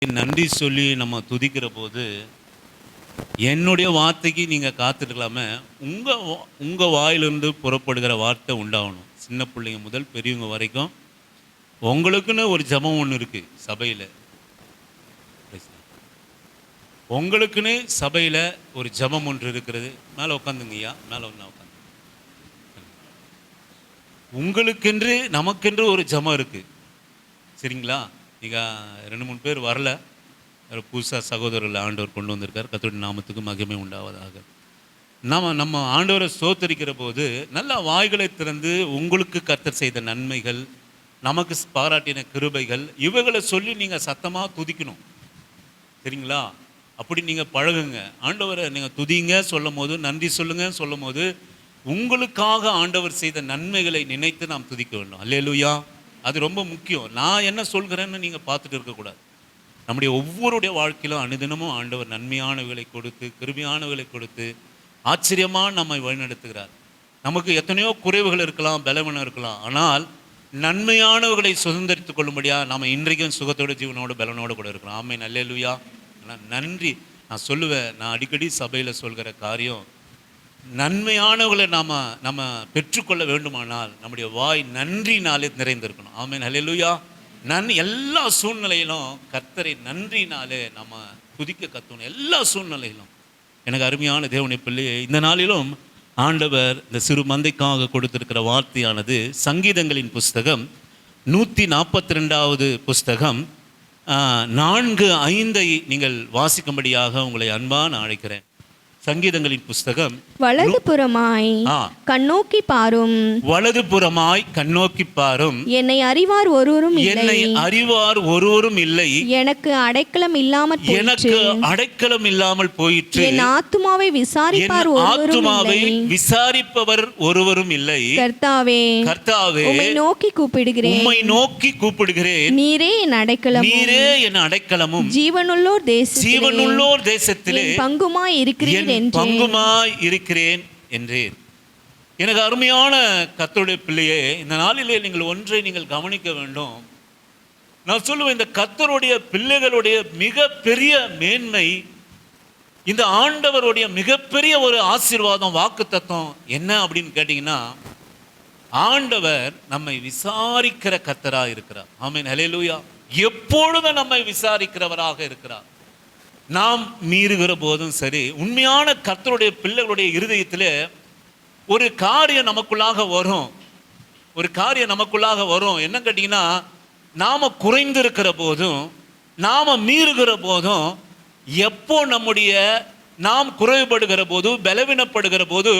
நன்றி சொல்லி நம்ம துதிக்கிற போது என்னுடைய வார்த்தைக்கு நீங்கள் காத்துருக்கலாமே. உங்கள் வாயிலிருந்து புறப்படுகிற வார்த்தை உண்டாகணும். சின்ன பிள்ளைங்க முதல் பெரியவங்க வரைக்கும் உங்களுக்குன்னு ஒரு ஜெபம் ஒன்று இருக்குது சபையில். உங்களுக்குன்னு சபையில் ஒரு ஜெபம் ஒன்று இருக்கிறது. மேலே உட்காந்துங்கய்யா, மேலே ஒன்றா உட்காந்து. உங்களுக்கென்று நமக்கென்று ஒரு ஜெபம் இருக்குது. சரிங்களா? நீங்கள் 2-3 பேர் வரல, புதுசாக சகோதரர்கள் ஆண்டவர் கொண்டு வந்திருக்கார். கர்த்தருடைய நாமத்துக்கு மகிமை உண்டாவதாக. நம்ம ஆண்டவரை ஸ்தோத்தரிக்கிற போது நல்ல வாய்களை திறந்து உங்களுக்கு கர்த்தர் செய்த நன்மைகள், நமக்கு பாராட்டின கிருபைகள், இவைகளை சொல்லி நீங்கள் சத்தமாக துதிக்கணும். சரிங்களா? அப்படி நீங்கள் பழகுங்க. ஆண்டவரை நீங்கள் துதிங்க சொல்லும் போது, நன்றி சொல்லுங்க சொல்லும் போது, உங்களுக்காக ஆண்டவர் செய்த நன்மைகளை நினைத்து நாம் துதிக்க வேண்டும். அல்லேலூயா. அது ரொம்ப முக்கியம். நான் என்ன சொல்கிறேன்னு நீங்கள் பார்த்துட்டு இருக்கக்கூடாது. நம்முடைய ஒவ்வொருடைய வாழ்க்கையிலும் அனுதினமும் ஆண்டவர் நன்மையானவைகளை கொடுத்து, கிருபையானவைகளை கொடுத்து, ஆச்சரியமாக நம்மை வழிநடத்துகிறார். நமக்கு எத்தனையோ குறைவுகள் இருக்கலாம், பலவீனம் இருக்கலாம். ஆனால் நன்மையானவர்களை சுதந்திரித்துக் கொள்ளும்படியாக நாம் இன்றைக்கும் சுகத்தோடு ஜீவனோடு பலனோடு கூட இருக்கலாம். ஆமென். அல்லேலூயா. ஆனால் நன்றி நான் சொல்லுவேன். நான் அடிக்கடி சபையில் சொல்கிற காரியம், நன்மையானவர்களை நம்ம பெற்றுக்கொள்ள வேண்டுமானால் நம்முடைய வாய் நன்றினாலே நிறைந்திருக்கணும். ஆமென். அல்லேலூயா. எல்லா சூழ்நிலையிலும் கர்த்தரை நன்றினாலே நம்ம துதிக்க கத்தணும். எல்லா சூழ்நிலையிலும். எனக்கு அருமையான தேவனுடைய பிள்ளையை, இந்த நாளிலும் ஆண்டவர் இந்த சிறு மந்தைக்காக கொடுத்திருக்கிற வார்த்தையானது சங்கீதங்களின் புஸ்தகம் 142வது புஸ்தகம் 4:5 நீங்கள் வாசிக்கும்படியாக உங்களை அன்பான அழைக்கிறேன். சங்கீதங்களின் புஸ்தகம் வலதுபுறமாய் கண்ணோக்கி பாரும், வலதுபுறமாய் கண்ணோக்கி பாரும். என்னை அறிவார் ஒருவரும் இல்லை, என்னை அறிவார் ஒருவரும் இல்லை. எனக்கு அடைக்கலம் இல்லாமல் போயிற்று, எனக்கு அடைக்கலம் இல்லாமல் போயிற்று. என் ஆத்துமாவை விசாரிப்பார் ஒருவரும் இல்லை, விசாரிப்பவர் ஒருவரும் இல்லை. கர்த்தாவே, கர்த்தாவே, உம்மை நோக்கி கூப்பிடுகிறேன், உம்மை நோக்கி கூப்பிடுகிறேன். நீரே என் அடைக்கலமும், நீரே என் அடைக்கலமும், ஜீவனுள்ளோர் தேசத்திலே பங்குமாய் இருக்கிறீர், பங்குமாய் இருக்கிறேன் என்றேன். எனக்கு அருமையான கர்த்தருடைய பிள்ளையே, இந்த நாளிலே நீங்கள் ஒன்றை நீங்கள் கவனிக்க வேண்டும். நான் சொல்லுவேன், இந்த கர்த்தருடைய பிள்ளைகளுடைய மிக பெரிய மேன்மை, இந்த ஆண்டவருடைய மிகப்பெரிய ஒரு ஆசீர்வாதம், வாக்கு தத்துவம் என்ன அப்படின்னு கேட்டீங்கன்னா, ஆண்டவர் நம்மை விசாரிக்கிற கர்த்தராக இருக்கிறார். ஆமென். ஹல்லேலூயா. எப்பொழுதும் நம்மை விசாரிக்கிறவராக இருக்கிறார். நாம் மீறுகிற போதும் சரி, உண்மையான கர்த்தருடைய பிள்ளைகளுடைய இருதயத்தில் ஒரு காரியம் நமக்குள்ளாக வரும். ஒரு காரியம் நமக்குள்ளாக வரும். என்ன கேட்டிங்கன்னா, நாம் குறைந்திருக்கிற போதும், நாம் மீறுகிற போதும், எப்போ நாம் குறைபடுகிற போது, பலவீனப்படுகிற போது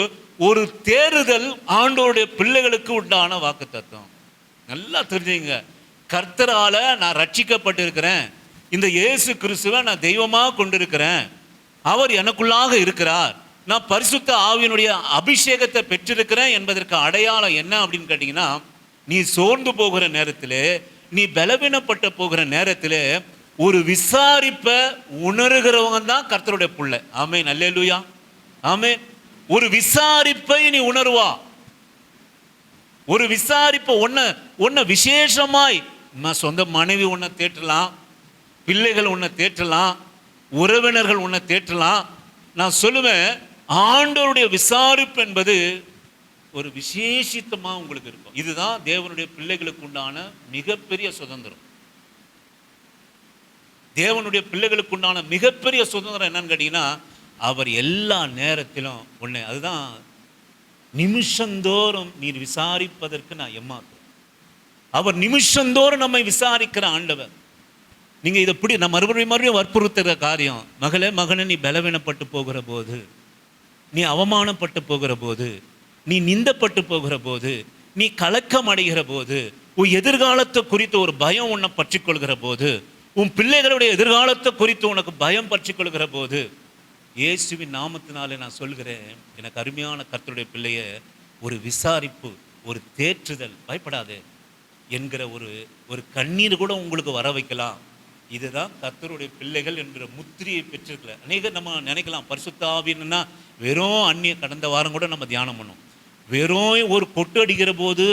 ஒரு தேறுதல் ஆண்டவருடைய பிள்ளைகளுக்கு உண்டான வாக்கு தத்துவம். நல்லா தெரிஞ்சுங்க. கர்த்தரால நான் ரட்சிக்கப்பட்டிருக்கிறேன், இந்த இயேசு கிறிஸ்துவை நான் தெய்வமாக கொண்டிருக்கிறேன், அவர் எனக்குள்ளாக இருக்கிறார், நான் பரிசுத்த ஆவியினுடைய அபிஷேகத்தை பெற்றிருக்கிறேன் என்பதற்கு அடையாளம் என்ன அப்படின்னு கேட்டிங்கன்னா, நீ சோர்ந்து போகிற நேரத்தில், நீ பலவீனப்பட்டு போகிற நேரத்தில் ஒரு விசாரிப்பை உணர்கிறவங்க தான் கர்த்தருடைய பிள்ளை. ஆமென். அல்லேலூயா. ஆமென். ஒரு விசாரிப்பை நீ உணர்வா. ஒரு விசாரிப்பை ஒன்ன விசேஷமாய், சொந்த மனைவி உன்னை தேற்றலாம், பிள்ளைகள் உன்னை தேற்றலாம், உறவினர்கள் உன்னை தேற்றலாம். நான் சொல்லுவேன், ஆண்டவருடைய விசாரிப்பு என்பது ஒரு விசேஷித்தமாக உங்களுக்கு இருக்கும். இதுதான் தேவனுடைய பிள்ளைகளுக்கு உண்டான மிகப்பெரிய சுதந்திரம். தேவனுடைய பிள்ளைகளுக்கு உண்டான மிகப்பெரிய சுதந்திரம் என்னன்னு கேட்டீங்கன்னா, அவர் எல்லா நேரத்திலும் உன்னை, அதுதான் நிமிஷந்தோறும் நீர் விசாரிப்பதற்கு நான் எம்மாத்திரம். அவர் நிமிஷந்தோறும் நம்மை விசாரிக்கிற ஆண்டவர். நீங்கள் இதை நான் மறுபடியும் வற்புறுத்துகிற காரியம், மகனே, நீ பலவீனப்பட்டு போகிற போது, நீ அவமானப்பட்டு போகிற போது, நீ நிந்தப்பட்டு போகிற போது, நீ கலக்கம் அடைகிற போது, உன் எதிர்காலத்தை குறித்து ஒரு பயம் உன்னை பற்றி கொள்கிற போது, உன் பிள்ளைகளுடைய எதிர்காலத்தை குறித்து உனக்கு பயம் பற்றி கொள்கிற போது, இயேசுவின் நாமத்தினாலே நான் சொல்கிறேன், எனக்கு அருமையான கர்த்தருடைய பிள்ளைய, ஒரு விசாரிப்பு, ஒரு தேற்றுதல், பயப்படாதே என்கிற ஒரு கண்ணீர் கூட உங்களுக்கு வர வைக்கலாம். இதுதான் கர்த்தருடைய பிள்ளைகள் என்கிற முத்திரையை பெற்றிருக்கல. அநேகர் நம்ம நினைக்கலாம், பரிசுத்த ஆவின்னா வெறும் கடந்த வாரம் கூட நம்ம தியானம் பண்ணோம், வெறும் ஒரு கொட்டு அடிக்கிற போது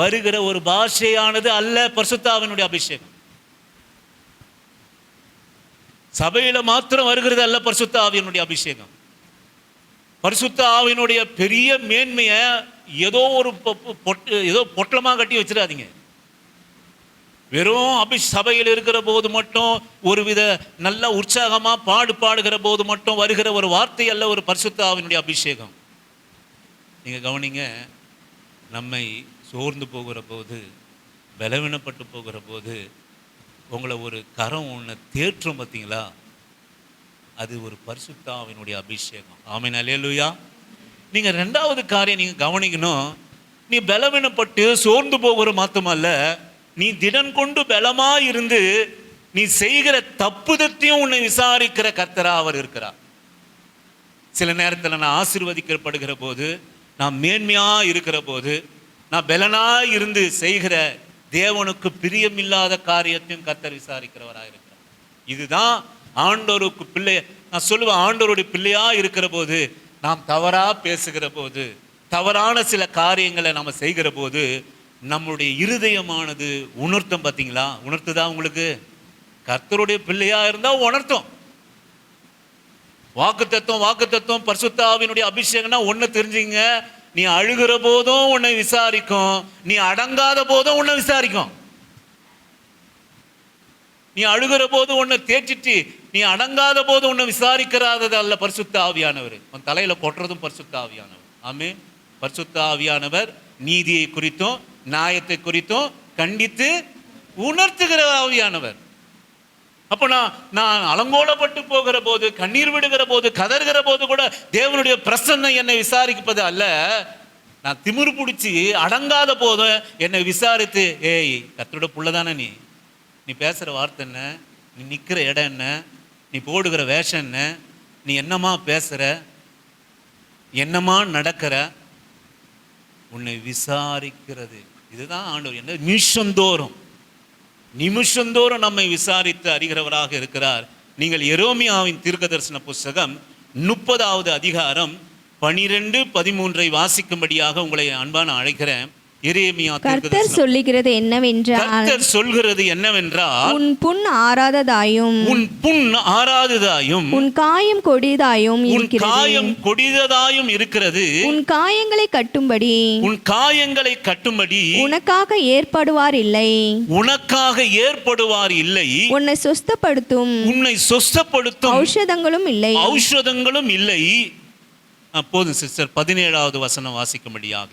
வருகிற ஒரு பாஷையானது அல்ல பரிசுத்த ஆவியினுடைய அபிஷேகம். சபையில மாத்திரம் வருகிறது அல்ல பரிசுத்த ஆவியினுடைய அபிஷேகம். பரிசுத்த ஆவியினுடைய பெரிய மேன்மையை ஏதோ ஒரு ஏதோ பொட்டலமாக கட்டி வச்சிடாதீங்க. வெறும் சபையில் இருக்கிற போது மட்டும் ஒருவித நல்ல உற்சாகமா பாடுகிற போது மட்டும் வருகிற ஒரு வார்த்தை அல்ல ஒரு பரிசுத்த ஆவியினுடைய அபிஷேகம். நீங்க கவனிங்க, நம்மை சோர்ந்து போகிற போது, பலவீனப்பட்டு போகிற போது உங்களை ஒரு கரம் ஒன்று தேற்றும் பார்த்தீங்களா, அது ஒரு பரிசுத்த ஆவியினுடைய அபிஷேகம். ஆமென், அல்லேலூயா. நீங்க ரெண்டாவது காரியம் நீங்க கவனிக்கணும், நீ பலவீனப்பட்டு சோர்ந்து போகிற மாத்தமல்ல, நீ திடன் கொண்டு பலமா இருந்து நீ செய்கிற தப்புதத்தையும் உன்னை விசாரிக்கிற கர்த்தரா அவர் இருக்கிறார். சில நேரத்தில் நான் ஆசீர்வதிக்கப்படுகிற போது, நான் மேன்மையா இருக்கிற போது, நான் பலனா இருந்து செய்கிற தேவனுக்கு பிரியமில்லாத காரியத்தையும் கர்த்தர் விசாரிக்கிறவராக இருக்கிறார். இதுதான் ஆண்டவருக்கு பிள்ளை. நான் சொல்லுவேன், ஆண்டவருடைய பிள்ளையா இருக்கிற போது, நாம் தவறா பேசுகிற போது, தவறான சில காரியங்களை நம்ம செய்கிற போது நம்முடைய இருதயமானது உணர்த்தும். பார்த்தீங்களா, உணர்த்துதா உங்களுக்கு? கர்த்தருடைய பிள்ளையா இருந்தா உணர்த்தும். வாக்குத்தத்தம் பரிசுத்த ஆவியினுடைய அபிஷேகம்னா ஒண்ணு தெரிஞ்சுங்க, நீ அழுகிற போதும் உன்னை விசாரிக்கும், நீ அடங்காத போதும் உன்னை விசாரிக்கும். நீ அழுகிற போது உன்னை தேற்றிட்டு நீ அடங்காத போது உன்னை விசாரிக்கிறாதது அல்ல பரிசுத்த ஆவியானவர். உன் தலையில கொட்டுறதும் பரிசுத்த ஆவியானவர். ஆமென். பரிசுத்த ஆவியானவர் நீதியை குறித்தும் நியாயத்தை குறித்தும் கண்டித்து உணர்த்துகிற ஆவியானவர். அப்ப நான் அலங்கோலப்பட்டு போகிற போது, கண்ணீர் விடுகிற போது, கதறுகிற போது கூட தேவனுடைய பிரசன்னம் என்னை விசாரிப்பது அல்ல. நான் திமிரு பிடிச்சி அடங்காத போதும் என்னை விசாரித்து, ஏய் கர்த்தரோட புள்ளதானே நீ பேசுற வார்த்தை என்ன, நீ நிக்கிற இடம் என்ன, நீ போடுகிற வேஷம் என்ன, நீ என்னமா பேசுற, என்னமா நடக்கிற, உன்னை விசாரிக்கிறது. இதுதான் ஆண்டவர். என்ன நிமிஷந்தோறும் நம்மை விசாரித்து அறிகிறவராக இருக்கிறார். நீங்கள் எரேமியாவின் தீர்க்கதரிசன புஸ்தகம் 30வது அதிகாரம் 12-13 வாசிக்கும்படியாக உங்களை அன்பான அழைக்கிறேன். எரேமியா கர்த்தர் சொல்லுகிறது என்னவென்றால், கர்த்தர் சொல்கிறது என்னவென்றால், உன் புண் ஆறாததாயும் உன் காயம் கொடியதாயும் இருக்கிறது. உன் காயங்களை கட்டும்படி உனக்காக ஏற்படுவார் இல்லை. உன்னை சொஸ்தப்படுத்தும் ஔஷதங்களும் இல்லை. அப்போது சிஸ்டர் 17வது வசனம் வாசிக்கும்படியாக,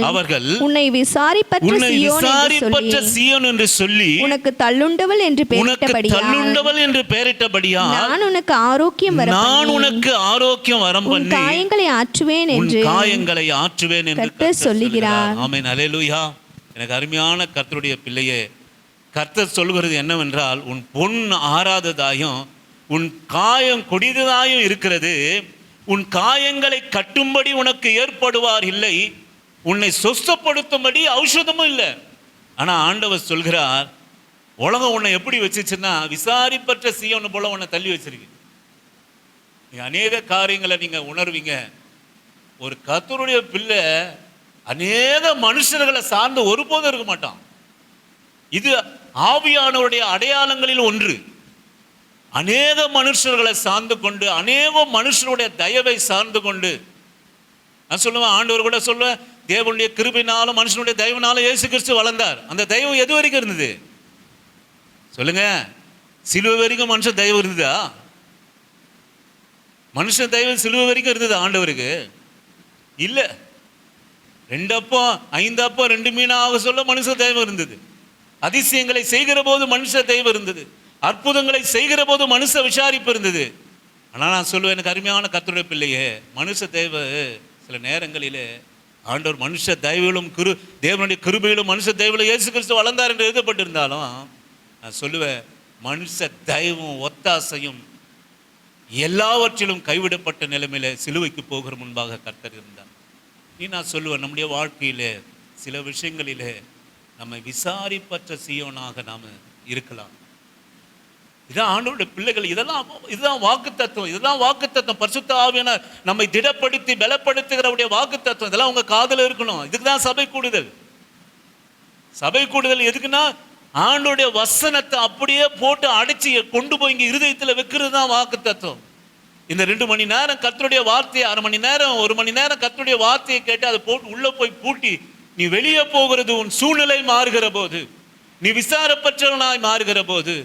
அவர்கள் உன்னை விசாரிப்பற்ற சீயோன் என்று சொல்லி உனக்கு தள்ளுண்டவள் என்று பெயரிட்டபடியால் நான் உனக்கு ஆரோக்கியம் வரம் பண்ணி காயங்களை ஆற்றுவேன் என்று கர்த்தர் சொல்லுகிறார். ஆமென், அல்லேலூயா. எனக்கு அருமையான கர்த்தருடைய பிள்ளையே, கர்த்தர் சொல்கிறது என்னவென்றால், உன் பொன் ஆறாததாயும் உன் காயம் கொடியதாயும் இருக்கிறது. உன் காயங்களை கட்டும்படி உனக்கு ஏற்படுவார் இல்லை, உன்னை சொஸ்தப்படுத்தும்படி ஔஷதமும் இல்லை. ஆனா ஆண்டவர் சொல்கிறார், உலகம் உன்னை எப்படி வச்சுச்சுன்னா விசாரிப்பற்ற சீயோன் போல உன்னை தள்ளி வச்சிருக்கு. நீங்க அநேக காரியங்களை நீங்க உணர்வீங்க. ஒரு கர்த்தருடைய பிள்ளை அநேக மனுஷர்களை சார்ந்து ஒருபோதும் இருக்க மாட்டான். இது ஆவியானவருடைய அடையாளங்களில் ஒன்று. அநேக மனுஷர்களை சார்ந்து கொண்டு, அநேக மனுஷருடைய தயவை சார்ந்து கொண்டு, நான் சொல்லுவேன், ஆண்டவர் கூட சொல்லுவேன், தேவனுடைய கிருபையினாலும் மனுஷனுடைய தயவுனாலும் இயேசு கிறிஸ்து வளர்ந்தார். அந்த தயவு எது வரைக்கும் இருந்தது சொல்லுங்க? சிலுவை வரைக்கும் மனுஷன் தயவு இருந்ததா? மனுஷன் தயவு சிலுவை வரைக்கும் இருந்தது ஆண்டவருக்கு? இல்ல. 2 அப்பம் 5 அப்பம் 2 மீனாக சொல்ல மனுஷ தயவு இருந்தது. அதிசயங்களை செய்கிற போது மனுஷ தயவு இருந்தது. அற்புதங்களை செய்கிற போது மனுஷ விசாரிப்பு இருந்தது. ஆனால் நான் சொல்லுவேன், எனக்கு அருமையான கர்த்தருடைய பிள்ளையே, மனுஷ தயவு சில நேரங்களிலே ஆண்டவர் மனுஷ தயவிலும் தேவனுடைய கிருபையிலும் மனுஷ தயவிலும் இயேசு கிறிஸ்து வளர்ந்தார் என்று எழுதப்பட்டிருந்தாலும், நான் சொல்லுவேன், மனுஷ தயவும் ஒத்தாசையும் எல்லாவற்றிலும் கைவிடப்பட்ட நிலைமையில சிலுவைக்கு போகிற முன்பாக கர்த்தர் இருந்தார். நான் சொல்லுவேன், நம்முடைய வாழ்க்கையிலே சில விஷயங்களிலே நம்மை விசாரிப்பற்ற சீயோனாக நாம் இருக்கலாம். இதான் ஆண்டவருடைய பிள்ளைகள். இதுதான் வாக்குத்தத்தம். பரிசுத்த ஆவியானவர் நம்மை திடப்படுத்தி பலப்படுத்துகிறவருடைய வாக்குத்தத்தம். இதெல்லாம் உங்க காதுல இருக்கணும். இதுக்கு தான் சபை கூடுதல். சபை கூடுதல் எதுக்குன்னா, ஆண்டோடைய வசனத்தை அப்படியே போட்டு அடைச்சி கொண்டு போய் இங்க இருதயத்தில் வைக்கிறது தான் வாக்குத்தத்தம். இந்த 2 மணி நேரம் கர்த்தருடைய வார்த்தையை, 1/2 மணி நேரம் 1 மணி நேரம் கர்த்தருடைய வார்த்தையை கேட்டு அதை போட்டு உள்ள போய் பூட்டி நீ வெளியே போகிறது உன் சூழ்நிலை மாறுகிற போது, நீ விசாரப்பட்டவனாய் மாறுகிற போது,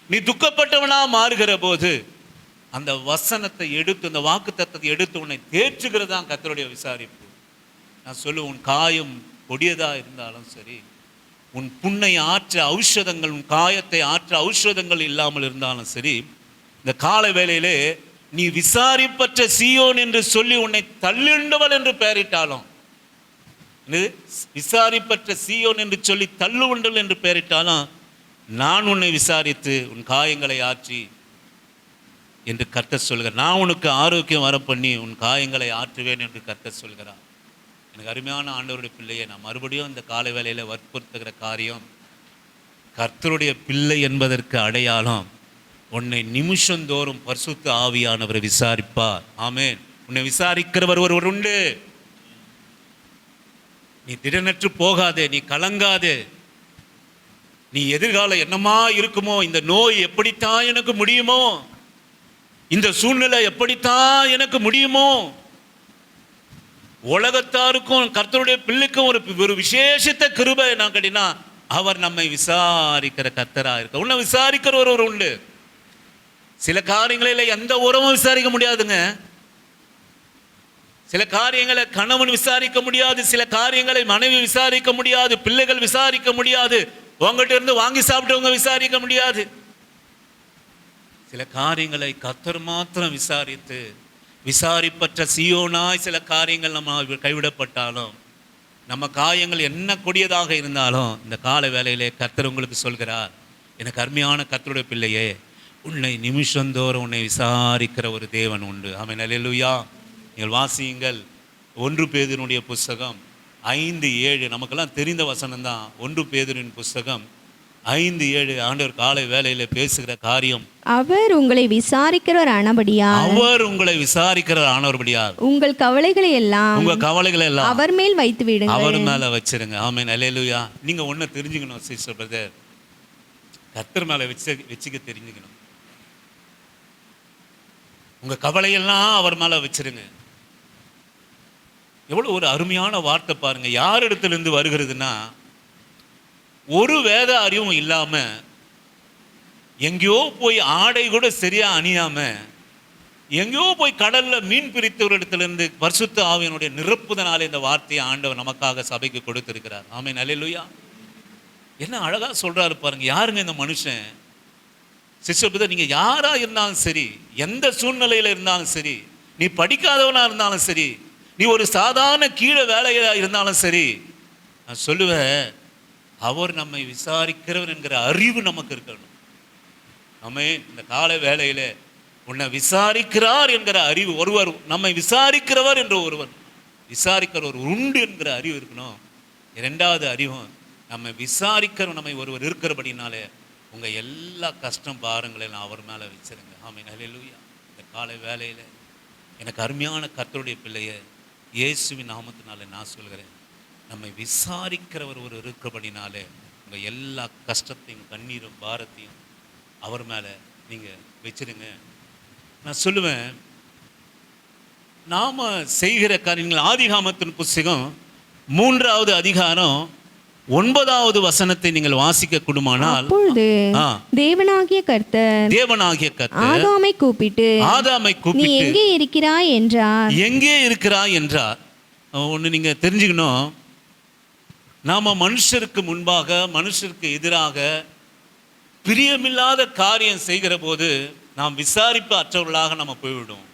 நீ துக்கப்பட்டவனா மாறுகிற போது, அந்த வசனத்தை எடுத்து, அந்த வாக்குத்தத்தத்தை எடுத்து உன்னை தேற்றுகிறது தான் கர்த்தருடைய விசாரிப்பு. நான் சொல்லுவேன், உன் காயம் கொடியதா இருந்தாலும் சரி, உன் புண்ணை ஆற்ற ஔஷதங்கள், உன் காயத்தை ஆற்ற ஔஷதங்கள் இல்லாமல் இருந்தாலும் சரி, இந்த கால வேளையிலே நீ விசாரிப்பற்ற சீயோன் என்று சொல்லி உன்னை தள்ளுண்டவள் என்று பெயரிட்டாலும், விசாரிப்பற்ற சீயோன் என்று சொல்லி தள்ளுவண்டல் என்று பெயரிட்டாலும், நான் உன்னை விசாரித்து உன் காயங்களை ஆற்றி என்று கர்த்தர் சொல்கிறார். நான் உனக்கு ஆரோக்கியம் வர பண்ணி உன் காயங்களை ஆற்றுவேன் என்று கர்த்தர் சொல்கிறார். எனக்கு அருமையான ஆண்டவருடைய பிள்ளையை நான் மறுபடியும் இந்த காலை வேளையில் வற்புறுத்துகிற காரியம், கர்த்தருடைய பிள்ளை என்பதற்கு அடையாளம் உன்னை நிமிஷந்தோறும் பரிசுத்த ஆவியானவரை விசாரிப்பார். ஆமென். உன்னை விசாரிக்கிறவர் ஒருவர் உண்டு. நீ திடனற்று போகாதே, நீ கலங்காதே. நீ எதிர்காலம் என்னமா இருக்குமோ, இந்த நோய் எப்படித்தான் எனக்கு முடியுமோ, இந்த சூழ்நிலை எப்படித்தான் எனக்கு முடியுமோ, உலகத்தாருக்கும் கர்த்தருடைய பிள்ளைக்கும் ஒரு விசேஷத்த கிருபை நான் கேட்டீங்கன்னா, அவர் நம்மை விசாரிக்கிற கர்த்தரா இருக்க. உன்னை விசாரிக்கிற ஒருவர் உண்டு. சில காரியங்களில் எந்த உறவும் விசாரிக்க முடியாதுங்க. சில காரியங்களை கணவன் விசாரிக்க முடியாது, சில காரியங்களை மனைவி விசாரிக்க முடியாது, பிள்ளைகள் விசாரிக்க முடியாது, உங்ககிட்ட இருந்து வாங்கி சாப்பிட்டவங்க விசாரிக்க முடியாது. சில காரியங்களை கர்த்தர் மாத்திரம் விசாரித்து, விசாரிப்பற்ற சீயோனாய் சில காரியங்கள் நம்ம கைவிடப்பட்டாலும், நம்ம காயங்கள் என்ன கொடியதாக இருந்தாலும், இந்த கால வேளையிலே கர்த்தர் உங்களுக்கு சொல்கிறார், எனக்கு அருமையான கர்த்தருடைய பிள்ளையே, உன்னை நிமிஷந்தோறும் உன்னை விசாரிக்கிற ஒரு தேவன் உண்டு. ஆமென். அல்லேலூயா. நீங்கள் வாசியுங்கள் 1 பேதுருடைய புஸ்தகம் 5:7. நமக்கெல்லாம் தெரிந்த வசனம் தான். 1 பேதுருவின் புஸ்தகம் 5:7 ஆண்டவர் காலை வேளையில பேசுகிற காரியம், அவர் உங்களை விசாரிக்கிறவர் ஆனபடியால், அவர் உங்களை விசாரிக்கிறவர் ஆனபடியால் உங்கள் கவலைகளை எல்லாம், உங்க கவலைகளை எல்லாம் அவர் மேல் வைத்து விடுங்கள், அவர் மேல வச்சிருங்க. ஆமென். அல்லேலூயா. நீங்க ஒண்ணு தெரிஞ்சுக்கணும் சிஸ்டர் பிரதர், கர்த்தர் மேல வச்சுக்க தெரிஞ்சுக்கணும். உங்க கவலையெல்லாம் அவர் மேல வச்சிருங்க. எவ்வளவு ஒரு அருமையான வார்த்தை பாருங்க. யார் இடத்திலிருந்து வருகிறதுனா, ஒரு வேத அறிவும் இல்லாம, எங்கேயோ போய் ஆடை கூட சரியா அணியாம, எங்கேயோ போய் கடல்ல மீன் பிரித்தவர் இடத்திலிருந்து பரிசுத்த ஆவியினுடைய நிரப்புதனாலே இந்த வார்த்தையை ஆண்டவர் நமக்காக சபைக்கு கொடுத்திருக்கிறார். ஆமென். அல்லேலூயா. என்ன அழகா சொல்றாரு பாருங்க. யாருங்க இந்த மனுஷன்? சிஸ்டர் பிரதர், நீங்க யாரா இருந்தாலும் சரி, எந்த சூழ்நிலையில இருந்தாலும் சரி, நீ படிக்காதவனா இருந்தாலும் சரி, நீ ஒரு சாதாரண கீழே வேலையா இருந்தாலும் சரி, நான் சொல்லுவேன், அவர் நம்மை விசாரிக்கிறவர் என்கிற அறிவு நமக்கு இருக்கணும். ஆமென். இந்த கால வேளையில உன்னை விசாரிக்கிறார் என்கிற அறிவு, ஒருவர் நம்மை விசாரிக்கிறவர் என்ற ஒருவர் விசாரிக்கிறவர் உண்டு என்கிற அறிவு இருக்கணும். 2வது அறிவும், நம்மை விசாரிக்கிற நம்மை ஒருவர் இருக்கிறபடினாலே உங்க எல்லா கஷ்டம் பாரங்களெல்லாம் அவர் மேல வச்சிருங்க. ஆமென். அல்லேலூயா. இந்த காலை வேளையில எனக்கு அருமையான கர்த்தருடைய பிள்ளையை இயேசுவின் நாமத்தினாலே நான் சொல்கிறேன், நம்மை விசாரிக்கிறவர் ஒரு இருக்கிறபடினாலே உங்க எல்லா கஷ்டத்தையும் கண்ணீரும் பாரத்தையும் அவர் மேல நீங்க வச்சிருங்க. நான் சொல்லுவேன், நாம செய்கிற காரியங்கள், ஆதிகாமத்தின் புஸ்தகம் 3வது அதிகாரம் 9வது வசனத்தை நீங்கள் வாசிக்க கூடுமானால், அப்பொழுது தேவனாகிய கர்த்தர் ஆதாமை கூப்பிட்டு நீ எங்கே இருக்கிறாய் என்றார். எங்கே இருக்கிறாய் என்றார். ஒன்று நீங்க தெரிஞ்சுக்கணும், நாம மனுஷருக்கு முன்பாக, மனுஷருக்கு எதிராக பிரியமில்லாத காரியம் செய்கிற போது நாம் விசாரிப்பு அற்றவர்களாக நம்ம போய்விடும்.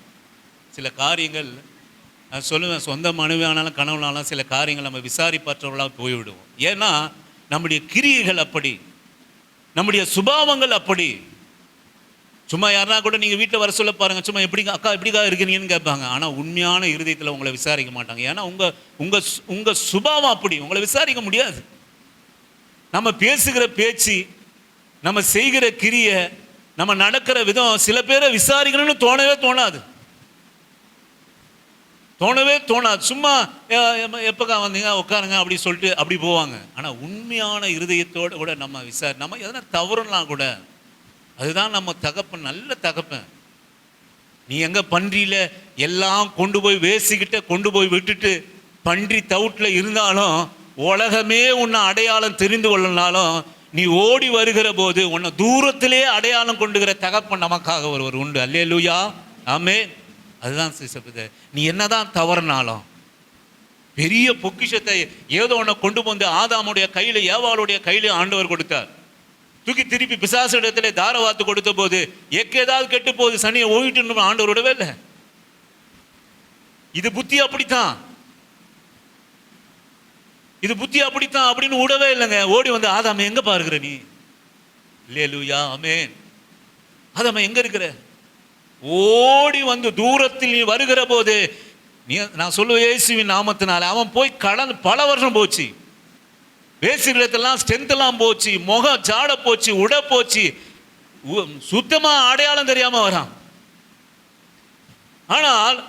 சில காரியங்கள் நான் சொல்லுவேன், சொந்த மனைவியானாலும் கணவனாலும் சில காரியங்கள் நம்ம விசாரிப்பற்றவர்களாக போய்விடுவோம். ஏன்னா நம்முடைய கிரியைகள் அப்படி, நம்முடைய சுபாவங்கள் அப்படி. சும்மா யாருனா கூட நீங்கள் வீட்டில் வர சொல்ல பாருங்கள், சும்மா எப்படிங்க அக்கா எப்படிக்கா இருக்கிறீங்கன்னு கேட்பாங்க. ஆனால் உண்மையான இருதயத்தில் உங்களை விசாரிக்க மாட்டாங்க. ஏன்னா உங்கள் சுபாவம் அப்படி, உங்களை விசாரிக்க முடியாது. நம்ம பேசுகிற பேச்சு, நம்ம செய்கிற கிரியை, நம்ம நடக்கிற விதம் சில பேரை விசாரிக்கணும்னு தோணவே தோணாது. தோணவே தோணாது. சும்மா எப்போக்கா வந்தீங்க உட்காருங்க அப்படி சொல்லிட்டு அப்படி போவாங்க. ஆனால் உண்மையான இருதயத்தோடு கூட நம்ம நம்ம எதனா தவறுலாம் கூட, அதுதான் நம்ம தகப்பன், நல்ல தகப்பன். நீ எங்கே பன்றியில் எல்லாம் கொண்டு போய் வேசிக்கிட்ட கொண்டு போய் விட்டுட்டு பன்றி தவுட்டில் இருந்தாலும், உலகமே உன்னை அடையாளம் தெரிந்து கொள்ளனாலும், நீ ஓடி வருகிற போது உன்னை தூரத்திலே அடையாளம் கொண்டுகிற தகப்பன் நமக்காக ஒருவர் உண்டு. அல்லேலூயா, ஆமென். அதுதான் சிசப்பது. நீ என்னதான் தவறுனாலும் பெரிய பொக்கிஷத்தை ஏதோ ஒன்று கொண்டு வந்து ஆதாமுடைய கையில் ஏவாளுடைய கையில் ஆண்டவர் கொடுத்தார். தூக்கி திருப்பி பிசாசு இடத்துல தாரவாத்து கொடுத்த போது ஏதாவது கெட்டு போகுது, சனியை ஓடிட்டு ஆண்டவர் விடவே இல்லை. இது புத்தி அப்படித்தான், இது புத்தி அப்படித்தான் அப்படின்னு விடவே இல்லைங்க. ஓடி வந்து ஆதாம எங்க பாருக்கிற நீ? அல்லேலூயா, ஆமென். ஆதாம எங்க இருக்கிற? ஓடி வந்து தூரத்தில் நீ வருகிற போது நீ, நான் சொல்லுவேன் இயேசுவின் நாமத்தினால, அவன் போய் கடந்து பல வருஷம் போச்சு, பேசுகிறதெல்லாம் ஸ்ட்ரென்த் எல்லாம் போச்சு, முகம் ஜாட போச்சு, உட போச்சு, சுத்தமா அடையாளம் தெரியாம வரான். ஆனால்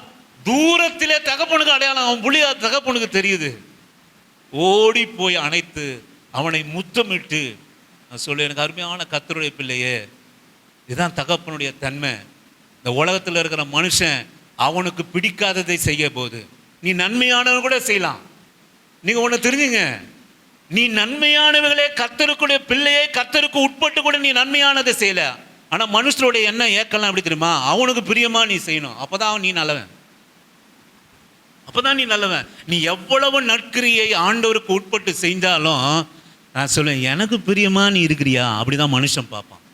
தூரத்திலே தகப்பனுக்கு அடையாளம், அவன் புள்ளியா தகப்பனுக்கு தெரியுது. ஓடி போய் அணைத்து அவனை முத்தமிட்டு, நான் சொல்ல, எனக்கு அருமையான கர்த்தருடைய பிள்ளையே, இதுதான் தகப்பனுடைய தன்மை. இந்த உலகத்தில் இருக்கிற மனுஷன் அவனுக்கு பிடிக்காததை செய்ய போது, நீ நன்மையானவன் கூட செய்யலாம். நீங்கள் ஒன்று தெரிஞ்சுங்க, நீ நன்மையானவர்களே கர்த்தருக்குடைய பிள்ளையே கர்த்தருக்கு உட்பட்டு கூட நீ நன்மையானதை செய்யல. ஆனால் மனுஷருடைய எண்ணம் ஏக்கலாம் எப்படி தெரியுமா? அவனுக்கு பிரியமா நீ செய்யணும், அப்போதான் நீ நல்லவன், அப்போதான் நீ நல்லவன். நீ எவ்வளவு நற்கிரியை ஆண்டவருக்கு உட்பட்டு செஞ்சாலும், நான் சொல்லுவேன், எனக்கு பிரியமா நீ இருக்கிறியா, அப்படிதான் மனுஷன் பார்ப்பான்.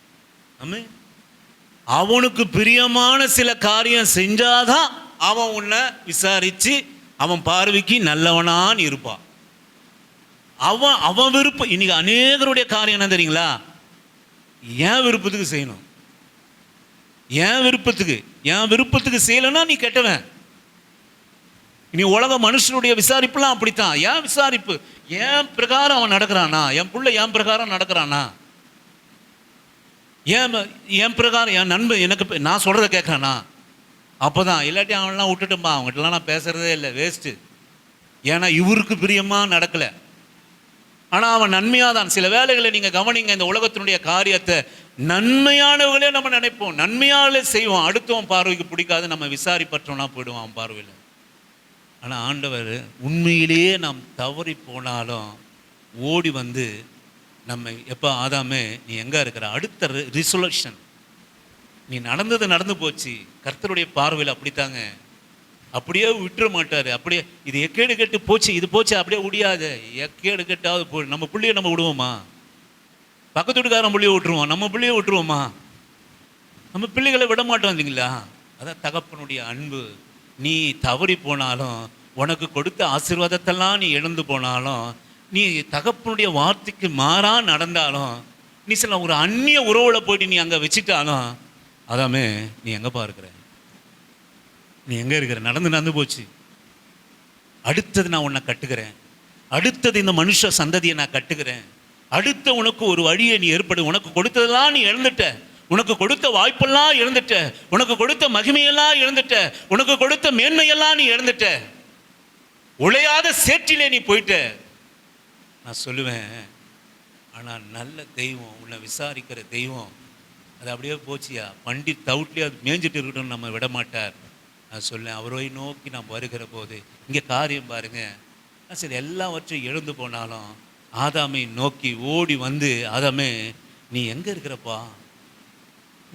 ஆமென். அவனுக்கு பிரியமான சில காரியம் செஞ்சாதான் அவன் உன்னை விசாரித்து அவன் பார்வைக்கு நல்லவனான்னு இருப்பான். அவன் விருப்பம். இன்னைக்கு அநேகருடைய காரியம் என்ன தெரியுங்களா? என் விருப்பத்துக்கு செய்யணும், என் விருப்பத்துக்கு செய்யலைன்னா நீ கெட்டவன். நீ உலக மனுஷனுடைய விசாரிப்புலாம் அப்படித்தான். ஏன் விசாரிப்பு? என் பிரகாரம் அவன் நடக்கிறானா, என் பிள்ளை என் பிரகாரம் நடக்கிறானா, என் பிரகாரம் என் நண்பன் எனக்கு நான் சொல்கிறத கேட்குறானா, அப்போ தான். இல்லாட்டி அவன்லாம் விட்டுட்டுமா, அவங்ககிட்டலாம் நான் பேசுகிறதே இல்லை, வேஸ்ட்டு. ஏன்னா இவருக்கு பிரியமாக நடக்கலை. ஆனால் அவன் நன்மையாக தான். சில வேலைகளை நீங்கள் கவனிங்க, இந்த உலகத்தினுடைய காரியத்தை நன்மையானவர்களே நம்ம நினைப்போம், நன்மையாலே செய்வோம். அடுத்தவன் பார்வைக்கு பிடிக்காது, நம்ம விசாரிப்பற்றோம்னா போயிடுவான் அவன் பார்வையில். ஆனால் ஆண்டவர் உண்மையிலேயே நாம் தவறி போனாலும் ஓடி வந்து நம்ம, எப்போ ஆதாமே நீ எங்கே இருக்கிற, அடுத்த ரிசொல்யூஷன், நீ நடந்து போச்சு, கர்த்தருடைய பார்வையில் அப்படித்தாங்க, அப்படியே விட்டுற மாட்டார். அப்படியே இது எக்கேடு கெட்டு போச்சு, இது போச்சு, அப்படியே முடியாது. எக்கேடு கெட்டாவது போய் நம்ம பிள்ளைய நம்ம விடுவோமா? பக்கத்து வீட்டுக்காரன் பிள்ளைய விட்டுருவோம், நம்ம பிள்ளைய விட்டுருவோமா? நம்ம பிள்ளைகளை விட மாட்டோம் இல்லைங்களா? அதான் தகப்பனுடைய அன்பு. நீ தவறி போனாலும், உனக்கு கொடுத்த ஆசீர்வாதத்தெல்லாம் நீ இழந்து போனாலும், நீ தகப்பனுடைய வார்த்தைக்கு மாறா நடந்தாலும், நீ சில ஒரு அந்நிய உறவுல போயிட்டு நீ அங்கே வச்சுட்டாலும், அதாமே நீ எங்கப்பா இருக்கிற, நீ எங்கே இருக்கிற? நடந்து போச்சு. அடுத்தது நான் உன்னை கட்டுக்கிறேன், அடுத்தது இந்த மனுஷ சந்ததியை நான் கட்டுக்கிறேன், அடுத்த உனக்கு ஒரு வழியை நீ ஏற்படு. உனக்கு கொடுத்ததெல்லாம் நீ இழந்துட்ட, உனக்கு கொடுத்த வாய்ப்பெல்லாம் இழந்துட்ட, உனக்கு கொடுத்த மகிமையெல்லாம் இழந்துட்ட, உனக்கு கொடுத்த மேன்மையெல்லாம் நீ இழந்துட்ட, உழையாத சேற்றிலே நீ போயிட்ட. நான் சொல்லுவேன், ஆனால் நல்ல தெய்வம், உன்னை விசாரிக்கிற தெய்வம், அது அப்படியே போச்சியா, பண்டி தவுட்லேயே அது மேய்ஞ்சிட்டு இருக்கட்டும், நம்ம விட மாட்டார். நான் சொல்லேன், அவரை நோக்கி நாம் வருகிற போது இங்கே காரியம் பாருங்க. நான் சரி எல்லாவற்றையும் எழுந்து போனாலும் ஆதாமை நோக்கி ஓடி வந்து, ஆதாமே நீ எங்கே இருக்கிறப்பா,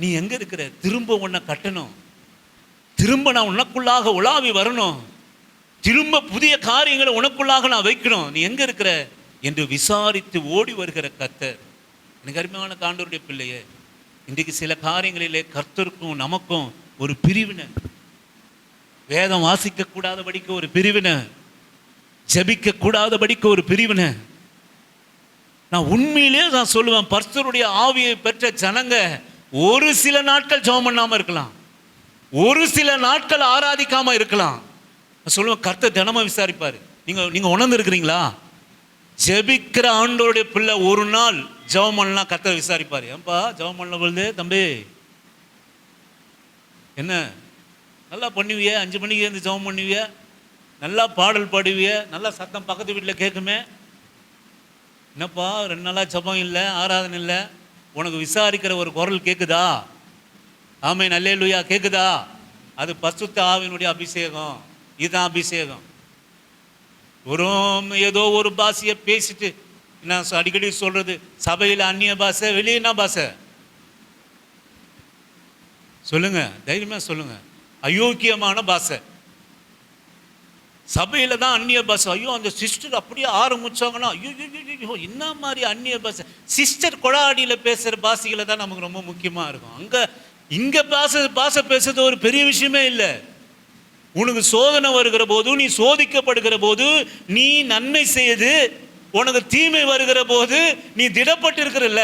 நீ எங்கே இருக்கிற? திரும்ப உன்னை கட்டணும், திரும்ப நான் உனக்குள்ளாக உலாவி வரணும், திரும்ப புதிய காரியங்களை உனக்குள்ளாக நான் வைக்கணும், நீ எங்கே இருக்கிற என்று விசாரித்து ஓடி வருகிற கர்த்தர். எனக்கு அருமையான ஆண்டவருடைய பிள்ளையே, இன்றைக்கு சில காரியங்களிலே கர்த்தருக்கும் நமக்கும் ஒரு பிரிவினை, வேதம் வாசிக்க கூடாதபடிக்கு ஒரு பிரிவினை, ஜபிக்க கூடாதபடிக்கு ஒரு பிரிவினை. நான் உண்மையிலே நான் சொல்லுவேன், பரிசுத்தருடைய ஆவியை பெற்ற ஜனங்க ஒரு சில நாட்கள் ஜெபம் பண்ணாம இருக்கலாம், ஒரு சில நாட்கள் ஆராதிக்காம இருக்கலாம். நான் சொல்லுவேன், கர்த்தர் தினமும் விசாரிப்பாரு. நீங்க உணர்ந்து இருக்கிறீங்களா? ஜெபிக்கிற ஆண்டவருடைய பிள்ளை ஒரு நாள் ஜெபம் பண்ணலாம், கர்த்தர் விசாரிப்பாரு. ஏன்பா ஜெபம் பண்ண பொழுது தம்பி என்ன நல்லா பண்ணுவிய, 5 மணிக்கு இருந்து ஜெபம் பண்ணுவிய, நல்லா பாடல் பாடுவிய, நல்லா சத்தம் பக்கத்து வீட்டில் கேட்குமே. என்னப்பா 2 நாளாக ஜெபம் இல்லை, ஆராதனை இல்லை, உனக்கு விசாரிக்கிற ஒரு குரல் கேட்குதா? ஆமென், அல்லேலூயா, கேட்குதா? அது பரிசுத்த ஆவியினுடைய அபிஷேகம். இதுதான் அபிஷேகம். ஏதோ ஒரு பாஷையை பேசிட்டு, நான் அடிக்கடி சொல்றது, சபையில் அந்நிய பாஷை, வெளியே என்ன பாஷை சொல்லுங்க, தைரியமா சொல்லுங்க. அயோக்கியமான பாஷை. சபையில தான் அந்நிய பாஷை. ஐயோ, அந்த சிஸ்டர் அப்படியே ஆரம்பிச்சாங்கன்னா, ஐயோ என்ன மாதிரி அந்நிய பாஷை. சிஸ்டர் கொடாடியில் பேசுகிற பாஷைகளை தான் நமக்கு ரொம்ப முக்கியமாக இருக்கும். இங்கே பாஷை பேசுறது ஒரு பெரிய விஷயமே இல்லை. உனக்கு சோதனை வருகிற போது, நீ சோதிக்கப்படுகிற போது, நீ நன்மை செய்து உனக்கு தீமை வருகிற போது நீ திடப்பட்டு இருக்கிறல்ல,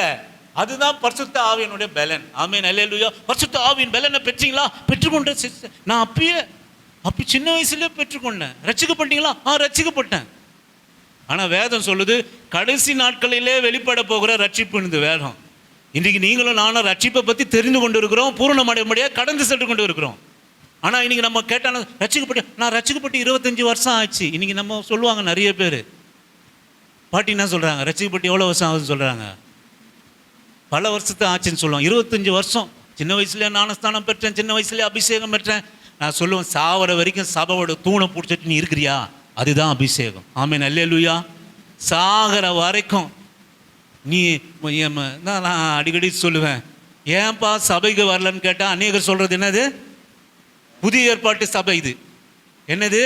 அதுதான் பரிசுத்த ஆவியினுடைய பலன். ஆமென், அல்லேலூயா. பரிசுத்த ஆவியின் பலனை பெற்றீங்களா? பெற்றுக்கொண்ட சிஸ்டர், நான் அப்போ சின்ன வயசுலேயே பெற்றுக்கொண்டேன். ரட்சிக்கப்பட்டீங்களா? ரட்சிக்கப்பட்டேன். ஆனால் வேதம் சொல்லுது, கடைசி நாட்களிலே வெளிப்பட போகிற ரட்சிப்புன்னு வேதம். இன்றைக்கு நீங்களும் நானும் ரட்சிப்பை பற்றி தெரிந்து கொண்டு இருக்கிறோம், பூரணமடைமுடியாக கடந்து சென்று கொண்டு இருக்கிறோம். ஆனால் இன்றைக்கி நம்ம கேட்டாலும் நான் ரட்சிக்கப்பட்டு 25 வருஷம் ஆச்சு. இன்றைக்கி நம்ம சொல்லுவாங்க, நிறைய பேர் பாட்டி என்ன சொல்கிறாங்க, ரட்சிக்கப்பட்டு எவ்வளோ வருஷம் ஆகுதுன்னு சொல்கிறாங்க. பல வருஷத்து ஆச்சுன்னு சொல்லுவாங்க. 25 வருஷம். சின்ன வயசுலேயே ஞானஸ்தானம் பெற்றேன், சின்ன வயசுலேயே அபிஷேகம் பெற்றேன். நான் சொல்லுவேன், சாவர வரைக்கும் சபையோட தூணை பிடிச்சிட்டு நீ இருக்கிறியா, அதுதான் அபிஷேகம். ஆமென், அல்லேலூயா. சாகிற வரைக்கும் நீ, நான் அடிக்கடி சொல்லுவேன், ஏன்பா சபைக்கு வரலன்னு கேட்டால் அநேகர் சொல்கிறது என்னது, புதிய ஏற்பாட்டு சபை இது. என்னது,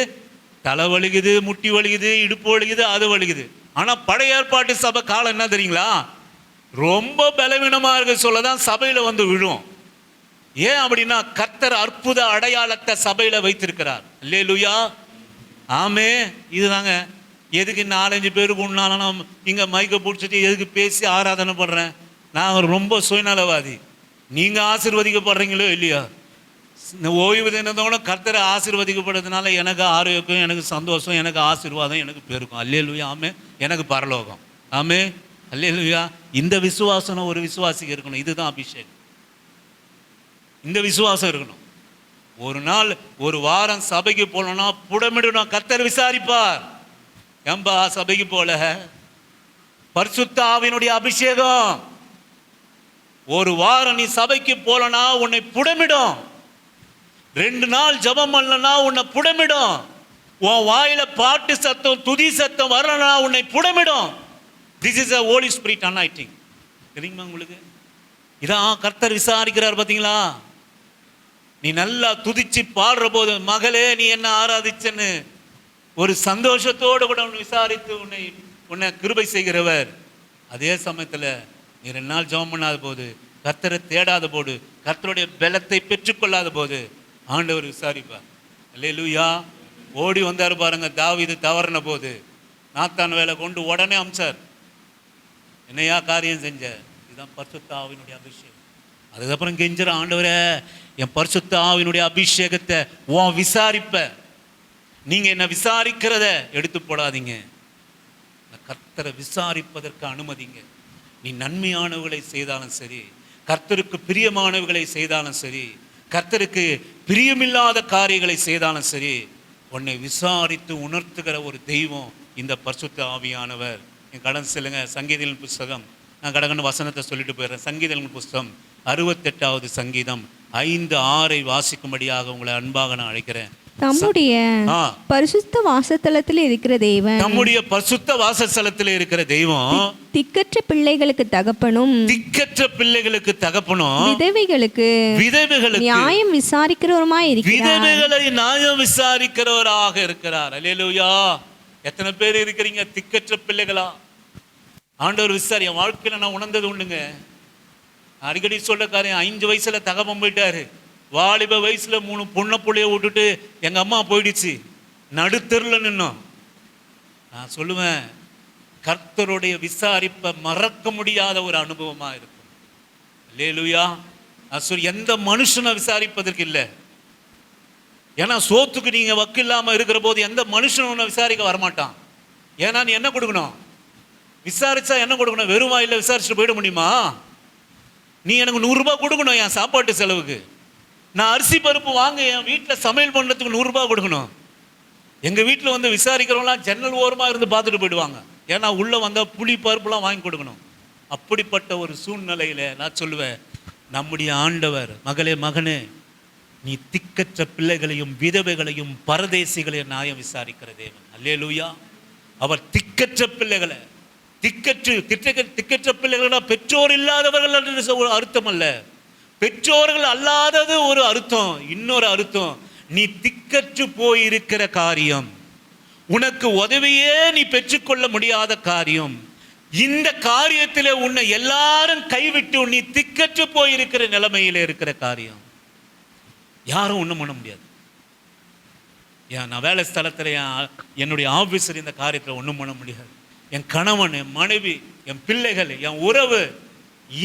தலை வலிக்குது, முட்டி வலிக்குது, இடுப்பு வலிக்குது, அது வலிக்குது. ஆனால் பழைய ஏற்பாட்டு சபை காலம் என்ன தெரியுங்களா, ரொம்ப பலவீனமாக இருக்க சொல்லதான் சபையில் வந்து விழும். ஏன் அப்படின்னா, கர்த்தர் அற்புத அடையாளத்தை சபையில் வைத்திருக்கிறார். அல்லேலூயா, ஆமே. இதுதாங்க எதுக்கு 4-5 பேருக்கு உண்ணாலும் இங்கே மைக்கை பிடிச்சிட்டு எதுக்கு பேசி ஆராதனை பண்ணுறேன். நான் ரொம்ப சுயநலவாதி. நீங்கள் ஆசீர்வதிக்கப்படுறீங்களோ இல்லையா, இந்த ஓய்வு தினத்தோட கர்த்தரை ஆசீர்வதிக்கப்படுறதுனால எனக்கு ஆரோக்கியம், எனக்கு சந்தோஷம், எனக்கு ஆசீர்வாதம், எனக்கு பெருக்கும். அல்லேலூயா, ஆமே. எனக்கு பரலோகம். ஆமே, அல்லேலூயா. இந்த விசுவாசம் ஒரு விசுவாசிக்கு இருக்கணும். இதுதான் அபிஷேகம். இந்த விசுவாசம் இருக்கணும். ஒரு நாள் ஒரு வாரம் சபைக்கு போகணும்னா புடமிடணும். கர்த்தர் விசாரிப்பார், ஏம்பா சபைக்கு போல. பரிசுத்த ஆவியினுடைய அபிஷேகம். ஒரு வாரம் நீ சபைக்கு போலனா உன்னை புடமிடும். 2 நாள் ஜெபம் பண்ணலனா உன்னை புடமிடும். உன் வாயில பாட்டு சத்தம், துதி சத்தம் வரலனா உன்னை புடமிடும். This is a Holy Spirit anointing. தெரியுமா உங்களுக்கு? இதான் கர்த்தர் விசாரிக்கிறார். பார்த்தீங்களா, நீ நல்லா துதிச்சு பாடுற போது, மகளே நீ என்ன ஆராதிச்சன்னு ஒரு சந்தோஷத்தோடு கூட உன்னை விசாரித்து உன்னை கிருபை செய்கிறவர். அதே சமயத்தில் நீ 2 நாள் ஜெபம் பண்ணாத போது, கர்த்தரை தேடாத போது, கர்த்தருடைய பலத்தை பெற்றுக்கொள்ளாத போது ஆண்டவர் விசாரிப்பார். அல்லேலூயா. ஓடி வந்தார் பாருங்க, தாவீது தவறின போது நாத்தான் வேலை கொண்டு உடனே அம்சார். என்னையா காரியம் செஞ்ச? இதுதான் பரிசுத்த ஆவியினுடைய அபிஷேகம். அதுக்கப்புறம் கெஞ்சுற, ஆண்டவரே என் பரிசுத்த ஆவியினுடைய அபிஷேகத்தை உன் விசாரிப்ப, நீங்க என்ன விசாரிக்கிறத எடுத்து போடாதீங்க, கர்த்தரை விசாரிப்பதற்கு அனுமதிங்க. நீ நன்மையானவர்களை செய்தாலும் சரி, கர்த்தருக்கு பிரியமானவர்களை செய்தாலும் சரி, கர்த்தருக்கு பிரியமில்லாத காரியங்களை செய்தாலும் சரி, உன்னை விசாரித்து உணர்த்துகிற ஒரு தெய்வம் இந்த பரிசுத்த ஆவியானவர். என் கடன் செல்லுங்க, சங்கீதங்களின் புஸ்தகம். நான் கடகன்னு வசனத்தை சொல்லிட்டு போயிடுறேன். சங்கீதங்களின் புஸ்தகம் 68வது சங்கீதம் 5-6 வாசிக்கும்படியாக உங்களை அன்பாக நான் அழைக்கிறேன். தம்முடைய பரிசுத்த வாசஸ்தலத்தில் இருக்கிற தெய்வம், நம்முடைய பரிசுத்த வாசஸ்தலத்தில் இருக்கிற தெய்வம் திக்கற்ற பிள்ளைகளுக்கு தகப்பனும், திக்கற்ற பிள்ளைகளுக்கு தகப்பனும், விதவைகளுக்கு நியாயம் விசாரிக்கிறவருமாய் இருக்கிறார். விதவைகளை நியாயம் விசாரிக்கிறவராக இருக்கிறார். அல்லேலூயா. எத்தனை பேர் இருக்கிறீங்க திக்கற்ற பிள்ளைகளா? ஆண்டவர் விசாரி. என் வாழ்க்கையில் நான் உணர்ந்தது உண்டுங்க. அடிக்கடி சொல்ல காரியம், 5 வயசுல தகப்பன் போயிட்டாரு. வாலிப வயசுல 3 பொண்ணை பிள்ளைய விட்டுட்டு எங்க அம்மா போயிடுச்சு. நடுத்தெருவில் நின்னோம். நான் சொல்லுவேன், கர்த்தருடைய விசாரிப்பை மறக்க முடியாத ஒரு அனுபவமா இருக்கும். அல்லேலூயா. நான் சொல்லி எந்த மனுஷனை விசாரிப்பதற்கு இல்லை. ஏன்னா சோத்துக்கு நீங்க வக்கு இல்லாம இருக்கிற போது எந்த மனுஷனும் உன்னை விசாரிக்க வரமாட்டான். ஏன்னா நீ என்ன கொடுக்கணும்? விசாரிச்சா என்ன கொடுக்கணும்? வெறும் வாயில விசாரிச்சுட்டு போயிட முடியுமா? நீ எனக்கு 100 ரூபாய் கொடுக்கணும் என் சாப்பாட்டு செலவுக்கு. நான் அரிசி பருப்பு வாங்க என் வீட்டில் சமையல் பண்ணுறதுக்கு 100 ரூபாய் கொடுக்கணும். எங்கள் வீட்டில் வந்து விசாரிக்கிறவங்களாம் ஜன்னல் ஓரமாக இருந்து பார்த்துட்டு போயிடுவாங்க. ஏன்னா உள்ளே வந்தால் புளி பருப்புலாம் வாங்கி கொடுக்கணும். அப்படிப்பட்ட ஒரு சூழ்நிலையில் நான் சொல்லுவேன், நம்முடைய ஆண்டவர், மகளே மகனே, நீ திக்கற்ற பிள்ளைகளையும் விதவைகளையும் பரதேசிகளையும் நியாயம் விசாரிக்கிற தேவன். அல்லேலூயா. அவர் திக்கற்ற பிள்ளைகளை, திக்கற்ற பிள்ளைகளா பெற்றோர் இல்லாதவர்கள் என்று ஒரு அர்த்தம் அல்ல, பெற்றோர்கள் அல்லாதது ஒரு அர்த்தம். இன்னொரு அர்த்தம், நீ திக்கற்று போயிருக்கிற காரியம், உனக்கு உதவியே நீ பெற்றுக்கொள்ள முடியாத காரியம், இந்த காரியத்தில் உன்னை எல்லாரும் கைவிட்டு நீ திக்கற்று போயிருக்கிற நிலைமையில இருக்கிற காரியம், யாரும் ஒன்றும் பண்ண முடியாது. நான் வேலை ஸ்தலத்தில் என்னுடைய ஆஃபீஸர் இந்த காரியத்தில் ஒன்றும் பண்ண முடியாது. என் கணவன், என் மனைவி, என் பிள்ளைகள், என் உறவு,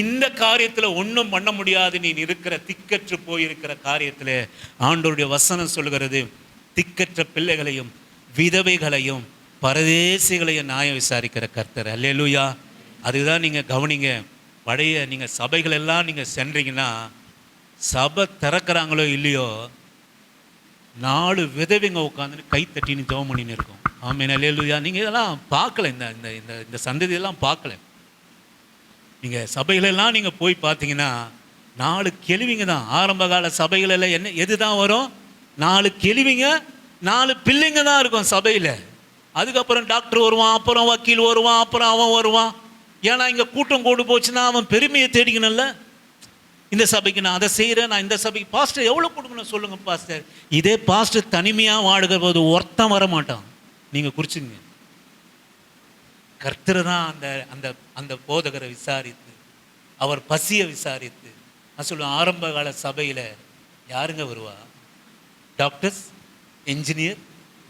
இந்த காரியத்தில் ஒன்றும் பண்ண முடியாது. நீ இருக்கிற திக்கற்று போயிருக்கிற காரியத்தில் ஆண்டவருடைய வசனம் சொல்கிறது, திக்கற்ற பிள்ளைகளையும் விதவைகளையும் பரதேசிகளையும் நியாயம் விசாரிக்கிற கர்த்தர். அல்லேலூயா. அதுதான் நீங்கள் கவனிங்க. பழைய நீங்கள் சபைகள் எல்லாம் நீங்கள் சென்றீங்கன்னா, சபை திறக்கிறாங்களோ இல்லையோ, 4 விதவைங்க உட்காந்துன்னு கை தட்டின்னு ஜெபம் பண்ணின்னு இருக்கும். ஆமென், அல்லேலூயா. நீங்கள் இதெல்லாம் பார்க்கல, இந்த இந்த இந்த சந்ததியெல்லாம் பார்க்கல. நீங்கள் சபைகளெல்லாம் நீங்கள் போய் பார்த்தீங்கன்னா 4 கேள்விங்க தான். ஆரம்ப கால சபைகளெல்லாம் என்ன எது தான் வரும்? 4 கேள்விங்க, 4 பிள்ளைங்க தான் இருக்கும் சபையில். அதுக்கப்புறம் டாக்டர் வருவான், அப்புறம் வக்கீல் வருவான், அப்புறம் அவன் வருவான். ஏன்னா இங்கே கூட்டம் கூடு போச்சுன்னா அவன் பெருமையை தேடிக்கணும்ல. இந்த சபைக்கு நான் அதை செய்கிறேன், நான் இந்த சபைக்கு பாஸ்டர் எவ்வளோ கொடுக்கணும் சொல்லுங்கள் பாஸ்டர். இதே பாஸ்டர் தனிமையாக வாடுகிற போது ஒருத்தன் வர மாட்டான். நீங்கள் குறிச்சுங்க. கர்த்தர் தான் அந்த அந்த அந்த போதகரை விசாரித்து, அவர் பசியை விசாரித்து. நான் சொல்லுவேன், ஆரம்ப கால சபையில் யாருங்க வருவா? டாக்டர்ஸ், என்ஜினியர்,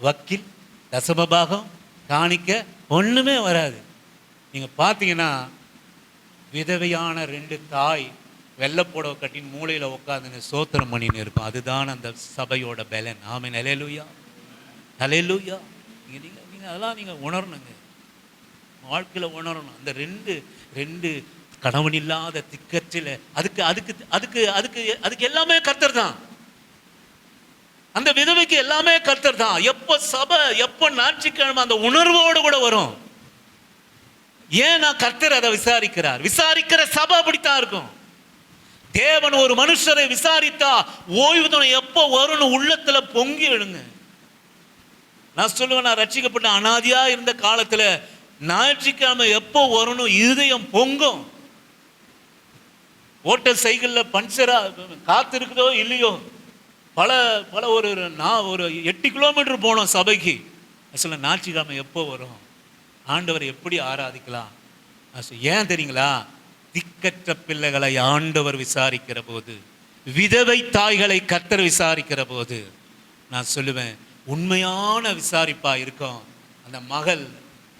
வக்கீல், தசமபாகம், காணிக்க ஒன்றுமே வராது. நீங்கள் பார்த்தீங்கன்னா விதவையான 2 தாய் வெள்ளைப்புடவை கட்டின்னு மூளையில் உட்காந்துன்னு சோத்திரம் பண்ணின்னு இருக்கும். அதுதான் அந்த சபையோட பலன். ஆமென், அல்லேலூயா, அல்லேலூயா. நீங்கள் அதெல்லாம் நீங்கள் உணரணுங்க, வாழ்க்கையில் உணரணும். அந்த ரெண்டு கணவன் இல்லாத திக்கற்றில் அதுக்கு அதுக்கு அதுக்கு அதுக்கு அதுக்கு எல்லாமே கர்த்தர் தான். அந்த விதவைக்கு எல்லாமே கர்த்தர் தான். எப்போ சபை, எப்போ ஞாயிற்றுக்கிழமை அந்த உணர்வோடு கூட வரும். ஏன்னா கர்த்தர் அதை விசாரிக்கிறார். விசாரிக்கிற சபை அப்படித்தான் இருக்கும். தேவன் ஒரு மனுஷரை விசாரித்தா ஓய்வு துணை எப்போ வரும்னு உள்ளத்துல பொங்கி எழுங்க. நான் சொல்லுவேன், நான் ரட்சிக்கப்பட்ட அனாதியா இருந்த காலத்துல ஞாயிற்றுக்கிழமை எப்போ வரணும் இருதயம் பொங்கும். ஓட்டல் சைக்கிளில் பஞ்சரா காத்து இருக்குதோ இல்லையோ, பல பல ஒரு 8 கிலோமீட்டர் போனோம் சபைக்கு. சொல்ல ஞாயிற்றுக்கிழமை எப்போ வரும், ஆண்டவரை எப்படி ஆராதிக்கலாம்? ஏன் தெரியுங்களா? திக்கற்ற பிள்ளைகளை ஆண்டவர் விசாரிக்கிற போது, விதவை தாய்களை கர்த்தர் விசாரிக்கிற போது, நான் சொல்லுவேன், உண்மையான விசாரிப்பா இருக்கும். அந்த மகள்,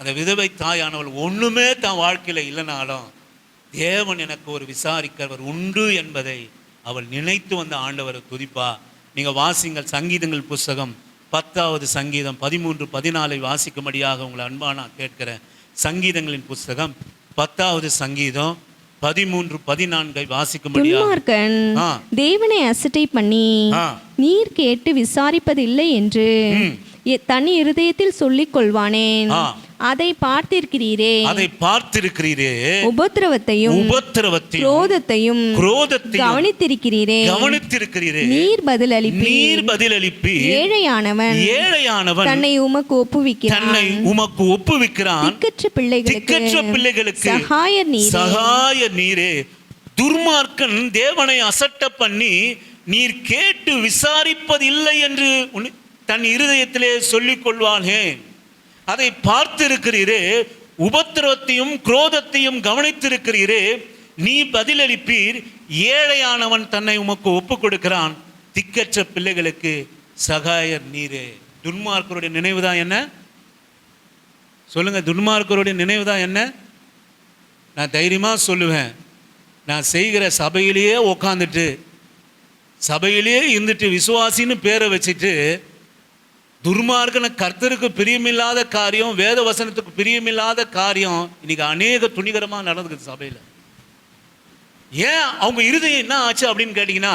அந்த விதவை தாயானவள் ஒன்றுமே தன் வாழ்க்கையில் இல்லைனாலும் தேவன் எனக்கு ஒரு விசாரிக்கிறவர் உண்டு என்பதை அவள் நினைத்து வந்த ஆண்டவரை துதிப்பா. நீங்கள் வாசிங்கள், சங்கீதங்கள் புஸ்தகம் 10வது சங்கீதம் 13, 14 வாசிக்கும்படியாக உங்களை அன்பா நான் கேட்கிறேன். சங்கீதங்களின் புஸ்தகம் 10வது சங்கீதம் 13, 14 வாசிக்கும்படியாக. தேவனை அசட்டை பண்ணி நீர் கேட்டு விசாரிப்பதில்லை என்று தனி இருதயத்தில் சொல்லிக் கொள்வானேன். அதை பார்த்திருக்கிறீரே, உபத்திரவத்தையும் குரோதத்தையும் கவனித்திருக்கிறீரே. நீர் பதிலளிப்பி ஏழையானவன் தன்னை உமக்கு ஒப்புவிக்கிறான். திக்கற்ற பிள்ளைகளுக்கு சகாயர் நீரே. துர்மார்க்கன் தேவனை அசட்ட பண்ணி நீர் கேட்டு விசாரிப்பதில்லை என்று தன் இருதயத்திலே சொல்லிக் கொள்வானே. அதை பார்த்திருக்கிறீரே, உபத்திரவத்தையும் குரோதத்தையும் கவனித்திருக்கிறீரே. நீ பதிலளிப்பீர், ஏழையானவன் தன்னை உமக்கு ஒப்பு கொடுக்கிறான். திக்கற்ற பிள்ளைகளுக்கு சகாயர் நீரே. துன்மார்க்கருடைய நினைவுதான் என்ன சொல்லுங்க? துன்மார்க்கருடைய நினைவுதான் என்ன? நான் தைரியமா சொல்லுவேன், நான் செய்கிற சபையிலேயே உக்காந்துட்டு, சபையிலேயே இருந்துட்டு, விசுவாசின்னு பேரை வச்சுட்டு, துர்மார்க்கன கர்த்தருக்கு பிரியமில்லாத காரியம், வேத வசனத்துக்கு பிரியமில்லாத காரியம் இன்னைக்கு அநேக துணிகரமாக நடந்துக்குது சபையில். ஏன் அவங்க இருதயம் என்ன ஆச்சு அப்படின்னு கேட்டீங்கன்னா,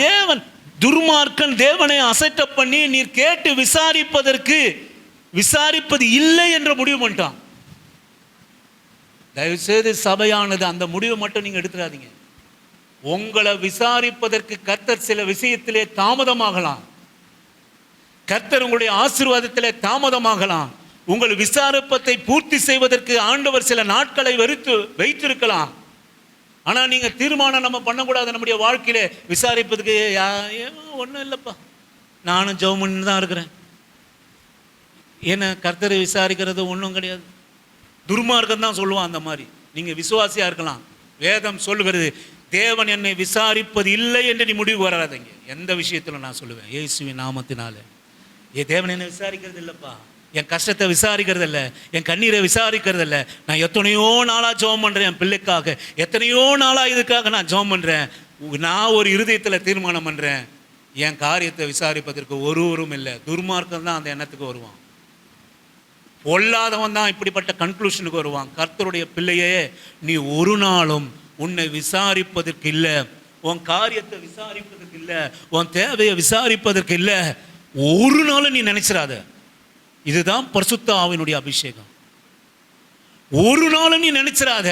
தேவன் துர்மார்க்கன் தேவனை அசட்டை பண்ணி நீர் கேட்டு விசாரிப்பது இல்லை என்ற முடிவு பண்ணிட்டான். தயவுசெய்து சபையானது அந்த முடிவை மட்டும் நீங்க எடுத்துடாதீங்க. உங்களை விசாரிப்பதற்கு கர்த்தர் சில விஷயத்திலே தாமதமாகலாம். கர்த்தர் உங்களுடைய ஆசீர்வாதத்திலே தாமதமாகலாம். உங்கள் விசாரிப்பத்தை பூர்த்தி செய்வதற்கு ஆண்டவர் சில நாட்களை வைத்திருக்கலாம். ஆனா நீங்க தீர்மானம் நம்ம பண்ணக்கூடாது. நம்முடைய வாழ்க்கையில விசாரிப்பதுக்கு ஒன்றும் இல்லைப்பா, நானும் ஜெபம் பண்ணி தான் இருக்கிறேன், ஏன்னா கர்த்தரை விசாரிக்கிறது ஒன்றும் கிடையாது. துர்மார்க்கம் தான் சொல்லுவான் அந்த மாதிரி. நீங்க விசுவாசியா இருக்கலாம். வேதம் சொல்லுகிறது, தேவன் என்னை விசாரிப்பது இல்லை என்று நீ முடிவு வராதீங்க. எந்த விஷயத்துல நான் சொல்லுவேன், இயேசுவின் நாமத்தினால. தேவன் என்னை விசாரிக்கிறது இல்லைப்பா, என் கஷ்டத்தை விசாரிக்கிறது இல்லை, என் கண்ணீரை விசாரிக்கிறது இல்லை. நான் எத்தனையோ நாளாக ஜெபம் பண்ணுறேன், என் பிள்ளைக்காக எத்தனையோ நாளாக இதுக்காக நான் ஜெபம் பண்ணுறேன். நான் ஒரு இருதயத்தில் தீர்மானம் பண்ணுறேன், என் காரியத்தை விசாரிப்பதற்கு ஒருவரும் இல்லை. துர்மார்க்கம் தான் அந்த எண்ணத்துக்கு வருவான். பொல்லாதவன் தான் இப்படிப்பட்ட கன்க்ளூஷனுக்கு வருவான். கர்த்தருடைய பிள்ளையே, நீ ஒரு நாளும் உன்னை விசாரிப்பதற்கு இல்லை, உன் காரியத்தை விசாரிப்பதற்கு இல்லை, உன் தேவையை விசாரிப்பதற்கு இல்லை, ஒரு நாளும் நீ நினைச்சிடாத. இதுதான் பரிசுத்த ஆவியினுடைய அபிஷேகம். ஒரு நாளும் நீ நினைச்சிடாத,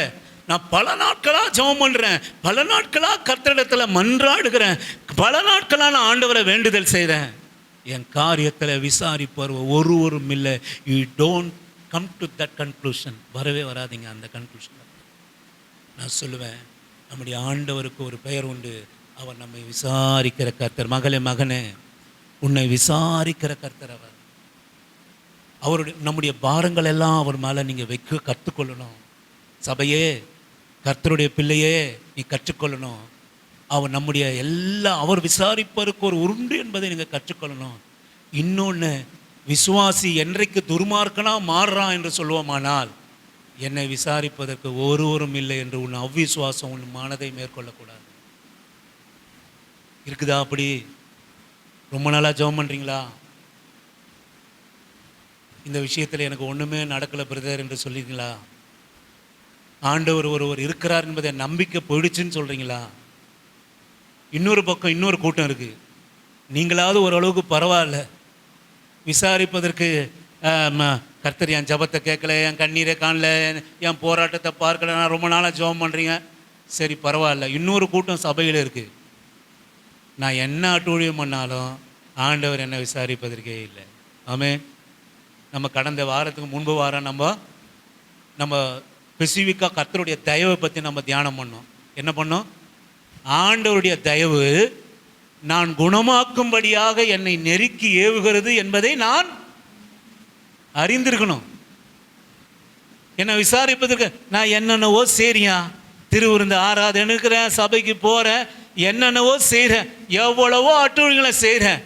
நான் பல நாட்களாக ஜெபம் பண்ணுறேன், பல நாட்களாக கர்த்தரிடத்தில் மன்றாடுகிறேன், பல நாட்களாக நான் ஆண்டவரை வேண்டுதல் செய்கிறேன், என் காரியத்தில் விசாரிப்பவர் ஒருவரும் இல்லை. You don't come to that conclusion. வரவே வராதிங்க அந்த கன்க்ளூஷன். நான் சொல்லுவேன், நம்முடைய ஆண்டவருக்கு ஒரு பெயர் உண்டு, அவர் நம்மை விசாரிக்கிற கர்த்தர். மகனே, உன்னை விசாரிக்கிற கர்த்தர் அவர். அவருடைய நம்முடைய பாரங்கள் எல்லாம் அவர் மேலே நீங்கள் வைக்க கற்றுக்கொள்ளணும். சபையே, கர்த்தருடைய பிள்ளையே, நீ கற்றுக்கொள்ளணும். அவர் நம்முடைய அவர் விசாரிப்பதற்கு ஒரு உருண்டு என்பதை நீங்கள் கற்றுக்கொள்ளணும். இன்னொன்று, விசுவாசி என்றைக்கு துர்மார்க்கனா மாறுறான் என்று சொல்லுவோமானால், என்னை விசாரிப்பதற்கு ஒருவரும் இல்லை என்று உன் அவ்விசுவாசம் உன் மனதை மேற்கொள்ளக்கூடாது. இருக்குதா? அப்படி ரொம்ப நாளாக ஜெபம் பண்ணுறீங்களா? இந்த விஷயத்தில் எனக்கு ஒன்றுமே நடக்கலை பிரதர் என்று சொல்லிங்களா? ஆண்டவர் ஒருவர் இருக்கிறார் என்பதை நம்பிக்கை போயிடுச்சுன்னு சொல்கிறீங்களா? இன்னொரு பக்கம் இன்னொரு கூட்டம் இருக்குது. நீங்களாவது ஓரளவுக்கு பரவாயில்ல, விசாரிப்பதற்கு கர்த்தர் என் ஜபத்தை கேட்கல, என் கண்ணீரை காணல, என் போராட்டத்தை பார்க்கல, நான் ரொம்ப நாளாக ஜெபம் பண்ணுறீங்க, சரி பரவாயில்ல. இன்னொரு கூட்டம் சபையில் இருக்குது, நான் என்ன அட்டூழியம் பண்ணாலும் ஆண்டவர் என்னை விசாரிப்பதற்கே இல்லை. ஆமென். நம்ம கடந்த வாரத்துக்கு முன்பு வாரம் நம்ம ஸ்பெசிஃபிக்காக கர்த்தருடைய தயவை பற்றி நம்ம தியானம் பண்ணோம். என்ன பண்ணோம்? ஆண்டவருடைய தயவு நான் குணமாக்கும்படியாக என்னை நெருக்கி ஏவுகிறது என்பதை நான் அறிந்திருக்கணும். என்னை விசாரிப்பதற்கு நான் என்னென்னவோ சரியா திருவிருந்து ஆராதனைக்கிறேன், சபைக்கு போகிறேன், என்னென்னவோ செய்கிறேன், எவ்வளவோ அட்டூழியங்களை செய்கிறேன்,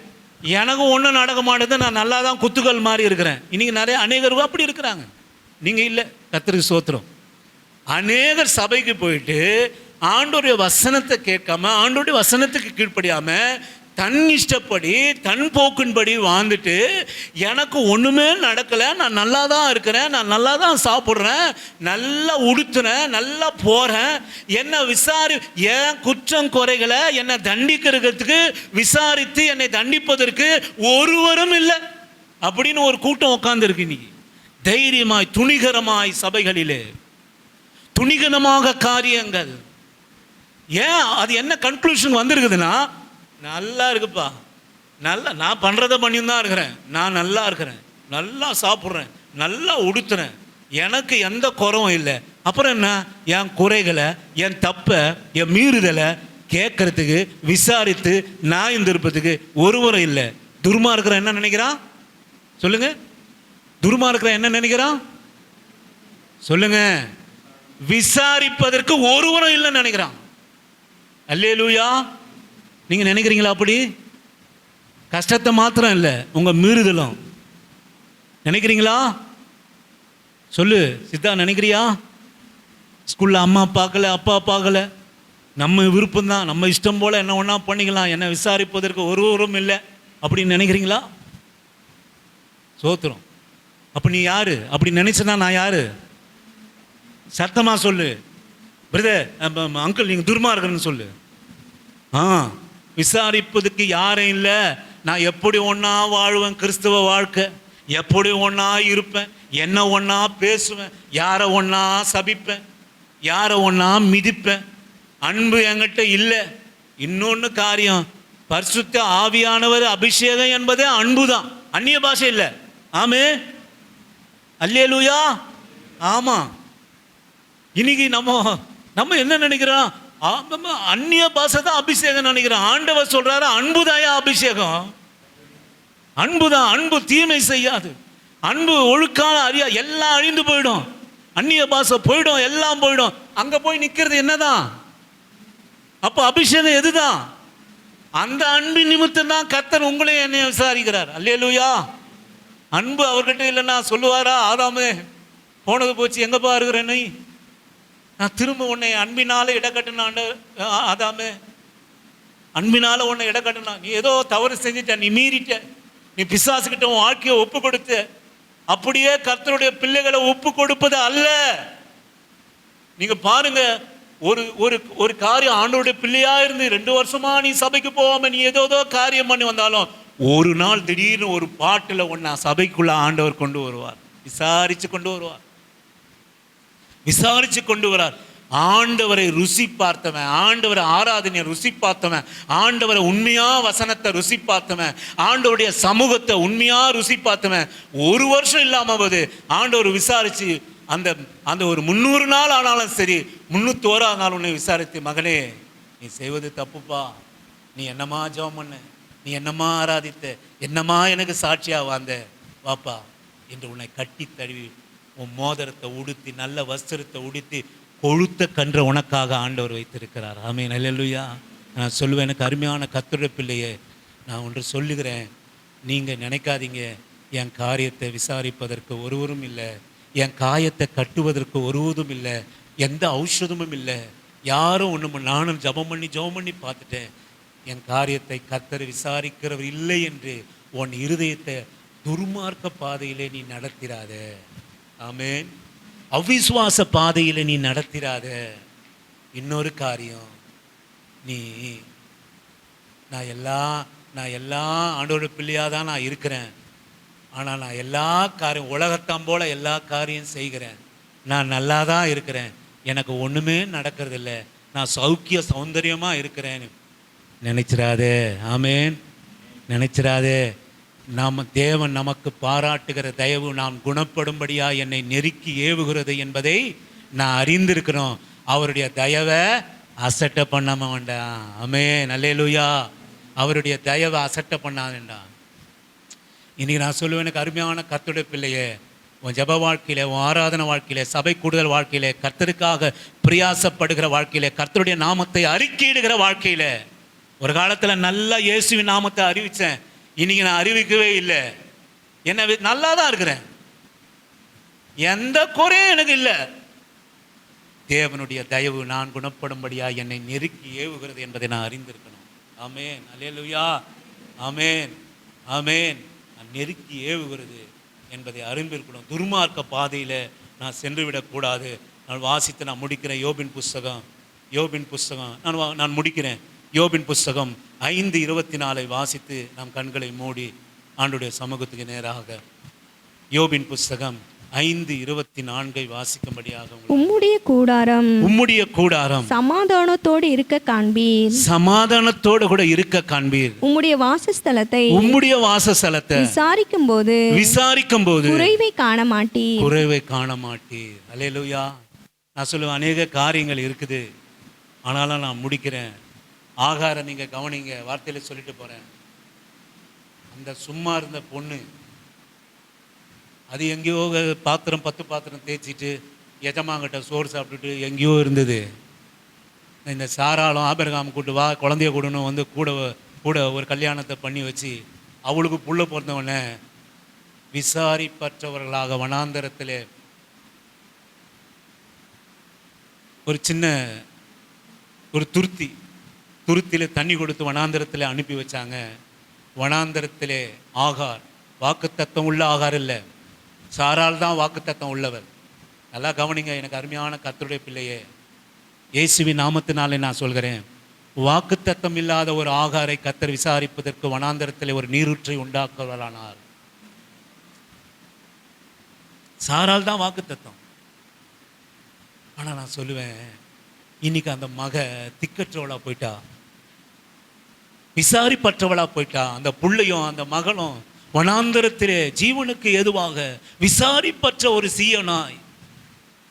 எனக்கு ஒன்றும் நடக்க மாட்டேது, நான் நல்லா தான் குத்துக்கள் மாதிரி இருக்கிறேன். இன்றைக்கி அநேகர் அப்படி இருக்கிறாங்க. நீங்கள் இல்லை, கர்த்தருக்கு ஸ்தோத்திரம். அநேகர் சபைக்கு போயிட்டு ஆண்டோடைய வசனத்தை கேட்காம, ஆண்டோடைய வசனத்துக்கு கீழ்ப்படியாமல், தன் இஷ்டப்படி தன் போக்கின்படி வாழ்ந்துட்டு, எனக்கு ஒன்றுமே நடக்கலை, நான் நல்லா தான் இருக்கிறேன், நான் நல்லா தான் சாப்பிட்றேன், நல்லா உடுத்துறேன், நல்லா போகிறேன், என்னை என் குற்றம் குறைகளை என்னை தண்டிக்கிறதுக்கு விசாரித்து என்னை தண்டிப்பதற்கு ஒருவரும் இல்லை அப்படின்னு ஒரு கூட்டம் உட்காந்துருக்கு. இன்னைக்கு தைரியமாய் துணிகரமாய் சபைகளிலே துணிகரமாக காரியங்கள். ஏன் அது என்ன கன்க்ளூஷன் வந்திருக்குதுன்னா, நல்லா இருக்குப்பா, நல்லா நான் பண்ணுறதை பண்ணியும் தான் இருக்கிறேன், நான் நல்லா இருக்கிறேன், நல்லா சாப்பிட்றேன், நல்லா உடுத்துறேன், எனக்கு எந்த குறவும் இல்லை. அப்புறம் என்ன? என் குறைகளை, என் தப்பை, என் மீறுதலை கேட்கறதுக்கு, விசாரித்து நான் இருப்பதுக்கு ஒருவரும் இல்லை. துர்மார்க்கன் என்ன நினைக்கிறான் சொல்லுங்க? துர்மார்க்கன் என்ன நினைக்கிறான் சொல்லுங்க? விசாரிப்பதற்கு ஒருவரும் இல்லைன்னு நினைக்கிறான். அல்லேலூயா. நீங்க நினைக்கிறீங்களா அப்படி? கஷ்டத்தை மாத்திரம் இல்லை, உங்க மீறுதலும் நினைக்கிறீங்களா? சொல்லு சித்தா, நினைக்கிறியா? ஸ்கூல்ல அம்மா பார்க்கல, அப்பா பார்க்கல, நம்ம விருப்பம் தான், நம்ம இஷ்டம் போல என்ன ஒன்றா பண்ணிக்கலாம், என்ன விசாரிப்பதற்கு ஒருவரும் இல்லை அப்படின்னு நினைக்கிறீங்களா? சோத்திரம். அப்போ நீ யாரு? அப்படி நினைச்சனா நான் யாரு? சத்தமா சொல்லு பிரதர், அங்கிள், நீங்கள் துர்மார்க்கன்னு சொல்லு. விசாரிப்பதுக்கு யாரும் இல்லை. நான் எப்படி ஒன்றா வாழ்வேன் கிறிஸ்துவ வாழ்க்கை, எப்படி ஒன்றா இருப்பேன், என்ன ஒன்றா பேசுவேன், யாரை ஒன்றா சபிப்பேன், யாரை ஒன்றா மிதிப்பேன். அன்பு என்கிட்ட இல்லை. இன்னொன்று காரியம், பரிசுத்த ஆவியானவர் அபிஷேகம் என்பதே அன்பு தான், அந்நிய பாஷை இல்லை. ஆமே, அல்லேலூயா. ஆமாம். இன்னைக்கு நம்ம என்ன நினைக்கிறோம், அந்நிய பாஷை தான் அபிஷேகம் நினைக்கிறோம். ஆண்டவர் சொல்றாரு அன்புதாயா அபிஷேகம். அன்புதான். அன்பு தீமை செய்யாது, அன்பு ஒழுக்கான அறியா, எல்லாம் அழிந்து போயிடும், அந்நிய பாஷை போயிடும், எல்லாம் போயிடும். அங்க போய் நிக்கிறது என்னதான்? அப்போ அபிஷேகம் எதுதான்? அந்த அன்பின் நிமித்தம் தான் கர்த்தர் உங்களையும் என்னைய விசாரிக்கிறார். அல்லேலூயா. அன்பு அவர்கிட்ட இல்லைன்னா சொல்லுவாரா, ஆதாமே போனது போச்சு, எங்கப்பா இருக்கிற நீ, நான் திரும்ப உன்னை அன்பினால இடக்கட்டினான். ஆதாமே, அன்பினால உன்னை இடக்கட்டினா, நீ ஏதோ தவறு செஞ்சுட்ட, நீ மீறிட்ட, நீ பிசாசுகிட்ட உன் வாழ்க்கையை ஒப்பு கொடுத்த. அப்படியே கர்த்தருடைய பிள்ளைகளை ஒப்பு கொடுப்பது அல்ல. நீங்க பாருங்க, ஒரு காரியம் ஆண்டவருடைய பிள்ளையா இருந்து 2 வருஷமா நீ சபைக்கு போகாம நீ ஏதோ காரியம் பண்ணி வந்தாலும், ஒரு நாள் திடீர்னு ஒரு பாட்டுல ஒன்னா சபைக்குள்ள ஆண்டவர் கொண்டு வருவார். விசாரிச்சு கொண்டு வருவார், விசாரிச்சு கொண்டு வரார். ஆண்டவரை ருசி பார்த்தவன், ஆண்டவரை ஆராதனையை ருசி பார்த்தவன், ஆண்டவரை உண்மையா வசனத்தை ருசி பார்த்தவன், ஆண்டவருடைய சமூகத்தை உண்மையா ருசி பார்த்தவன், 1 வருஷம் இல்லாம போது ஆண்டவர் விசாரிச்சு அந்த ஒரு 300 நாள் ஆனாலும் சரி, 301 நாள் உன்னை விசாரித்து, மகனே நீ செய்வது தப்புப்பா, நீ என்னமா ஜெபம் பண்ண, நீ என்னமா ஆராதித்த, என்னமா எனக்கு சாட்சியா வாழ்ந்த, வாப்பா என்று உன்னை கட்டி தழுவி உன் மோதிரத்தை உடுத்தி நல்ல வஸ்திரத்தை உடுத்தி கொழுத்த கன்ற உனக்காக ஆண்டவர் வைத்திருக்கிறார். ஆமென், அல்லேலூயா. நான் சொல்லுவேன், எனக்கு அருமையான கர்த்தருடைய பிள்ளையே, நான் ஒன்று சொல்லுகிறேன், நீங்கள் நினைக்காதீங்க என் காரியத்தை விசாரிப்பதற்கு ஒருவரும் இல்லை, என் காயத்தை கட்டுவதற்கு ஒருவதும் இல்லை, எந்த ஔஷதமும் இல்லை, யாரும் ஒன்று. நானும் ஜெபம் பண்ணி பார்த்துட்டேன். என் காரியத்தை கர்த்தர் விசாரிக்கிறவர் இல்லை என்று உன் இருதயத்தை துர்மார்க்க பாதையிலே நீ நடத்திராத. ஆமென். அவிசுவாச பாதையில நீ நடத்திராத. இன்னொரு காரியம், நான் எல்லா ஆண்டோட பிள்ளையாக தான் நான் இருக்கிறேன், ஆனால் நான் எல்லா காரியம் உலகத்தாம் போல எல்லா காரியம் செய்கிறேன், நான் நல்லா தான் இருக்கிறேன், எனக்கு ஒன்றுமே நடக்கிறதில்ல, நான் சௌக்கிய சௌந்தரியமாக இருக்கிறேன்னு நினைச்சிடாதே. ஆமேன், நினைச்சிடாதே. தேவன் நமக்கு பாராட்டுகிற தயவு நாம் குணப்படும்படியா என்னை நெருக்கி ஏவுகிறது என்பதை நான் அறிந்திருக்கிறோம். அவருடைய தயவை அசட்டை பண்ணாம வேண்டாம். ஆமென், அல்லேலூயா. அவருடைய தயவை அசட்டை பண்ண வேண்டாம். இன்னைக்கு நான் சொல்லுவேன், எனக்கு அருமையான கர்த்தருடைய பிள்ளையே, உன் ஜெப வாழ்க்கையில, உன் ஆராதனை வாழ்க்கையில, சபை கூடுதல் வாழ்க்கையில, கர்த்தருக்காக பிரயாசப்படுகிற வாழ்க்கையில, கர்த்தருடைய நாமத்தை அறிக்கையிடுகிற வாழ்க்கையில, ஒரு காலத்தில் நல்லா இயேசுவின் நாமத்தை அறிவித்தேன், இன்னைக்கு நான் அறிவிக்கவே இல்லை. என்ன நல்லா தான் இருக்கிறேன், எந்த குறையும் எனக்கு இல்லை. தேவனுடைய தயவு நான் குணப்படும்படியா என்னை நெருக்கி ஏவுகிறது என்பதை நான் அறிந்திருக்கணும். ஆமென், அல்லேலூயா. ஆமென், ஆமென். நான் நெருக்கி ஏவுகிறது என்பதை அறிந்திருக்கணும். துர்மார்க்க பாதையில் நான் சென்று விடக்கூடாது. நான் வாசித்து நான் முடிக்கிறேன். யோபின் புஸ்தகம் நான் முடிக்கிறேன். யோபின் புஸ்தகம் 5:24 வாசித்து நாம் கண்களை மூடி ஆண்டுடைய சமூகத்துக்கு நேராக யோபின் புஸ்தகம் 5:24 வாசிக்கும்படியாக. உம்முடைய கூடாரம் சமாதானத்தோடு இருக்க காண்பீர், சமாதானத்தோடு கூட இருக்க காண்பீர். உம்முடைய வாசஸ்தலத்தை விசாரிக்கும் போது குறைவை காண மாட்டீர். அல்லேலூயா. நான் சொல்லுவேன், அநேக காரியங்கள் இருக்குது, ஆனாலும் நான் முடிக்கிறேன். ஆகாரம் நீங்கள் கவனிங்க, வார்த்தையில சொல்லிட்டு போகிறேன். அந்த சும்மா இருந்த பொண்ணு, அது எங்கேயோ 10 பாத்திரம் தேய்ச்சிட்டு எஜமாங்கிட்ட சோறு சாப்பிட்டுட்டு எங்கேயோ இருந்தது. இந்த சாராளும் ஆபிரகாம் கூட்டு வா குழந்தைய கூடணும் வந்து கூட ஒரு கல்யாணத்தை பண்ணி வச்சு அவளுக்கு புள்ள பிறந்தவொடனே விசாரிப்பற்றவர்களாக வனாந்தரத்தில் ஒரு சின்ன ஒரு துருத்தியில் தண்ணி கொடுத்து வனாந்தரத்தில் அனுப்பி வச்சாங்க. வனாந்தரத்திலே ஆகார், வாக்குத்தத்தம் உள்ள ஆகார் இல்லை, சாரால் தான் வாக்குத்தத்தம் உள்ளவர். நல்லா கவனிங்க, எனக்கு அருமையான கர்த்தருடைய பிள்ளையே, இயேசுவின் நாமத்தினாலே நான் சொல்கிறேன், வாக்குத்தத்தம் இல்லாத ஒரு ஆகாரை கர்த்தர் விசாரிப்பதற்கு வனாந்தரத்தில் ஒரு நீரூற்றை உண்டாக்குவாரானார். சாரால் தான் வாக்குத்தத்தம். ஆனா நான் சொல்லுவேன், இன்னைக்கு அந்த மக திக்கற்றவளா போயிட்டா, விசாரிப்பற்றவளா போயிட்டா. அந்த புள்ளையும் அந்த மகளும் வனாந்தரத்திலே ஜீவனுக்கு எதுவாக விசாரிப்பற்ற ஒரு சீயோனாய்,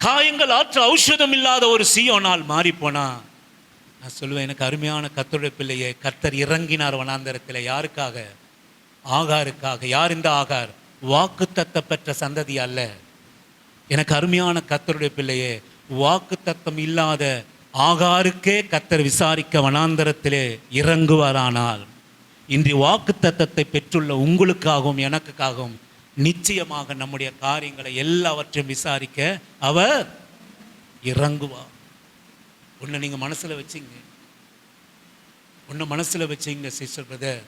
காயங்கள் ஆற்ற ஔஷதம் இல்லாத ஒரு சீயோனால் மாறி போனா. நான் சொல்லுவேன், எனக்கு அருமையான கர்த்தருடைய பிள்ளையே, கர்த்தர் இறங்கினார் வனாந்தரத்தில். யாருக்காக? ஆகாருக்காக. யார் இந்த ஆகார்? வாக்குத்தத்த பெற்ற சந்ததி அல்ல. எனக்கு அருமையான கர்த்தருடைய பிள்ளையே, வாக்குத்தத்தம் இல்லாத ஆகாருக்கே கர்த்தர் விசாரிக்க வனாந்தரத்திலே இறங்குவாரானால், இன்று வாக்குத்தத்தத்தை பெற்றுள்ள உங்களுக்காகவும் எனக்குக்காகவும் நிச்சயமாக நம்முடைய காரியங்களை எல்லாவற்றையும் விசாரிக்க அவர் இறங்குவார். ஒன்று நீங்கள் மனசில் வச்சிங்க, ஒன்று மனசில் வச்சிங்க சிஸ்டர் பிரதர்.